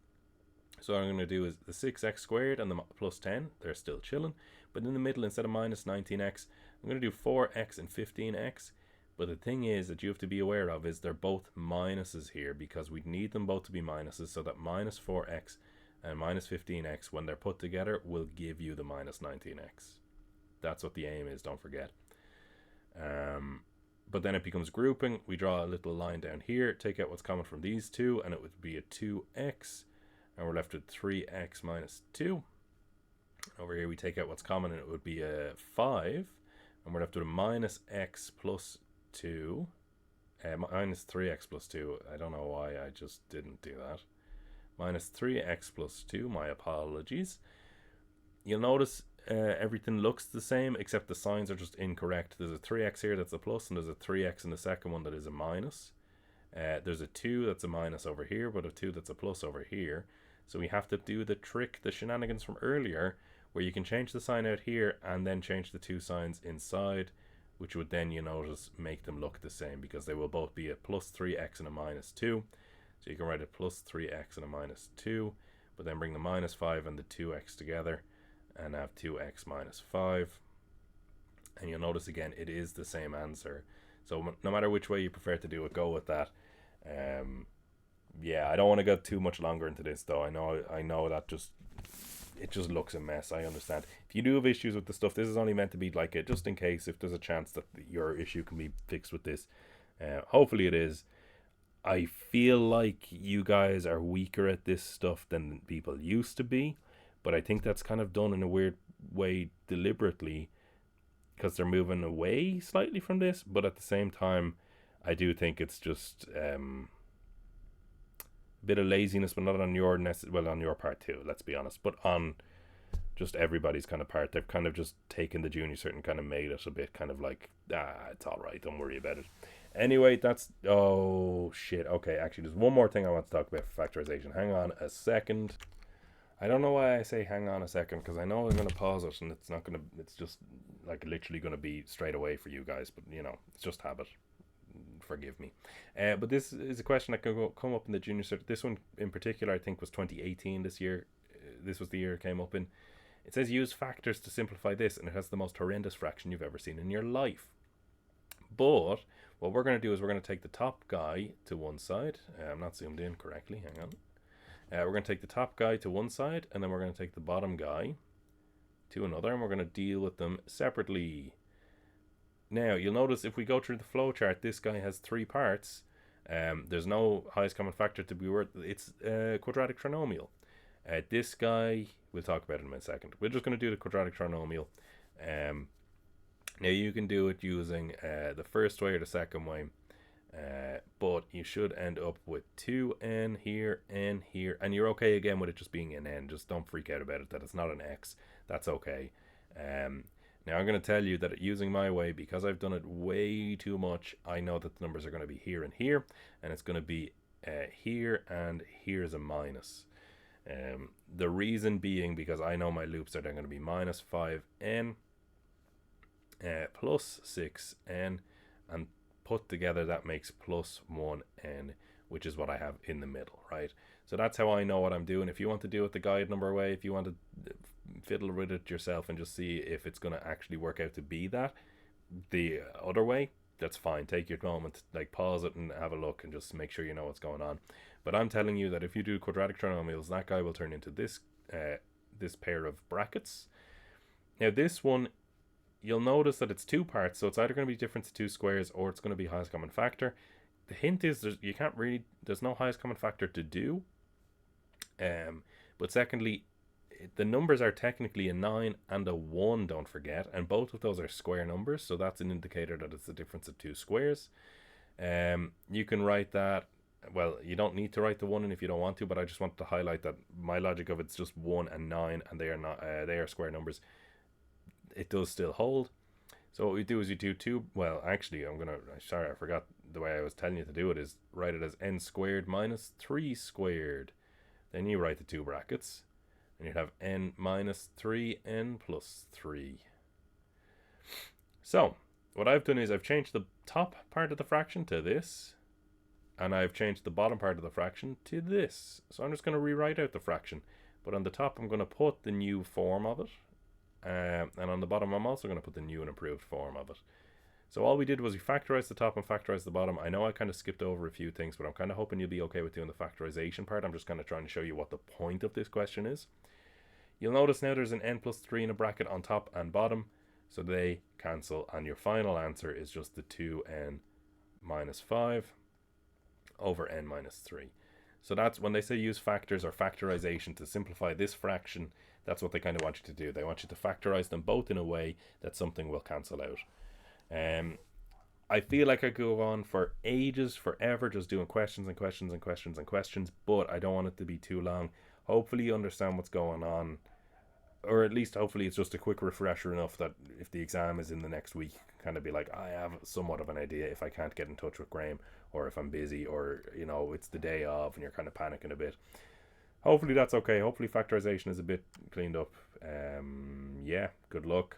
So what I'm going to do is the 6x squared and the plus 10, they're still chilling. But in the middle, instead of minus 19x, I'm going to do 4x and 15x. But the thing is that you have to be aware of is they're both minuses here, because we need them both to be minuses, so that minus 4x and minus 15x, when they're put together, will give you the minus 19x. That's what the aim is, don't forget. But then it becomes grouping. We draw a little line down here, take out what's common from these two, and it would be a 2x. And we're left with 3x minus 2. Over here we take out what's common, and it would be a 5. And we're left with a minus x plus 2. Minus 3x plus 2. I don't know why I just didn't do that. Minus 3x plus 2. My apologies. You'll notice everything looks the same, except the signs are just incorrect. There's a 3x here that's a plus, and there's a 3x in the second one that is a minus. There's a 2 that's a minus over here, but a 2 that's a plus over here. So we have to do the trick, the shenanigans from earlier, where you can change the sign out here and then change the two signs inside, which would then, you notice, make them look the same, because they will both be a plus 3x and a minus 2. So you can write a plus 3x and a minus 2, but then bring the minus 5 and the 2x together and have 2x minus 5. And you'll notice again, it is the same answer. So no matter which way you prefer to do it, go with that. Yeah, I don't want to go too much longer into this, though. I know that it just looks a mess. I understand. If you do have issues with the stuff, this is only meant to be like a just in case, if there's a chance that your issue can be fixed with this. Hopefully it is. I feel like you guys are weaker at this stuff than people used to be, but I think that's kind of done in a weird way deliberately, because they're moving away slightly from this. But at the same time, I do think it's just bit of laziness, but not on your on your part too, let's be honest, but on just everybody's kind of part. They've kind of just taken the Junior Cert and kind of made it a bit kind of like, it's all right, don't worry about it. Anyway, that's, oh shit, okay, actually there's one more thing I want to talk about for factorization. Hang on a second. I don't know why I say hang on a second, because I know I'm going to pause it and it's not going to, it's just like literally going to be straight away for you guys, but you know, it's just habit. Forgive me. But this is a question that can come up in the Junior Cert. This one in particular, I think, was 2018 this year. This was the year it came up in. It says use factors to simplify this, and it has the most horrendous fraction you've ever seen in your life. But what we're going to do is we're going to take the top guy to one side. I'm not zoomed in correctly. Hang on. We're going to take the top guy to one side, and then we're going to take the bottom guy to another, and we're going to deal with them separately. Now, you'll notice if we go through the flow chart, this guy has 3 parts. There's no highest common factor to be worth. It's a quadratic trinomial. This guy, we'll talk about it in a second. We're just going to do the quadratic trinomial. Now, you can do it using the first way or the second way. But you should end up with 2n here, n here. And you're okay again with it just being an n. Just don't freak out about it that it's not an x. That's okay. Now I'm going to tell you that using my way, because I've done it way too much, I know that the numbers are going to be here and here, and it's going to be here, and here's a minus. The reason being because I know my loops are then going to be minus 5n plus 6n, and put together that makes plus 1n, which is what I have in the middle, right? So that's how I know what I'm doing. If you want to do it the guide number way, if you want to fiddle with it yourself and just see if it's going to actually work out to be that the other way, that's fine. Take your moment, like pause it and have a look and just make sure you know what's going on. But I'm telling you that if you do quadratic trinomials, that guy will turn into this this pair of brackets. Now this one, you'll notice that it's two parts, so it's either going to be difference of two squares or it's going to be highest common factor. The hint is there's no highest common factor to do. But secondly, the numbers are technically a 9 and a 1, don't forget, and both of those are square numbers, so that's an indicator that it's the difference of two squares. You can write that, well, you don't need to write the 1 in if you don't want to, but I just want to highlight that my logic of it's just 1 and 9, and they are not they are square numbers. It does still hold. So what we do is you do two, well, actually, sorry, I forgot the way I was telling you to do it, is write it as n squared minus 3 squared. Then you write the two brackets, and you'd have n minus 3, n plus 3. So, what I've done is I've changed the top part of the fraction to this, and I've changed the bottom part of the fraction to this. So I'm just going to rewrite out the fraction. But on the top, I'm going to put the new form of it. And on the bottom, I'm also going to put the new and improved form of it. So all we did was we factorized the top and factorized the bottom. I know I kind of skipped over a few things, but I'm kind of hoping you'll be okay with doing the factorization part. I'm just kind of trying to show you what the point of this question is. You'll notice now there's an n plus 3 in a bracket on top and bottom, so they cancel, and your final answer is just the 2n minus 5 over n minus 3. So that's when they say use factors or factorization to simplify this fraction, that's what they kind of want you to do. They want you to factorize them both in a way that something will cancel out. I feel like I go on for ages, forever, just doing questions and questions and questions and questions, but I don't want it to be too long. Hopefully you understand what's going on, or at least hopefully it's just a quick refresher enough that if the exam is in the next week, kind of be like, I have somewhat of an idea if I can't get in touch with Graham, or if I'm busy, or it's the day of and you're kind of panicking a bit. Hopefully that's okay. Hopefully factorization is a bit cleaned up. Yeah, good luck.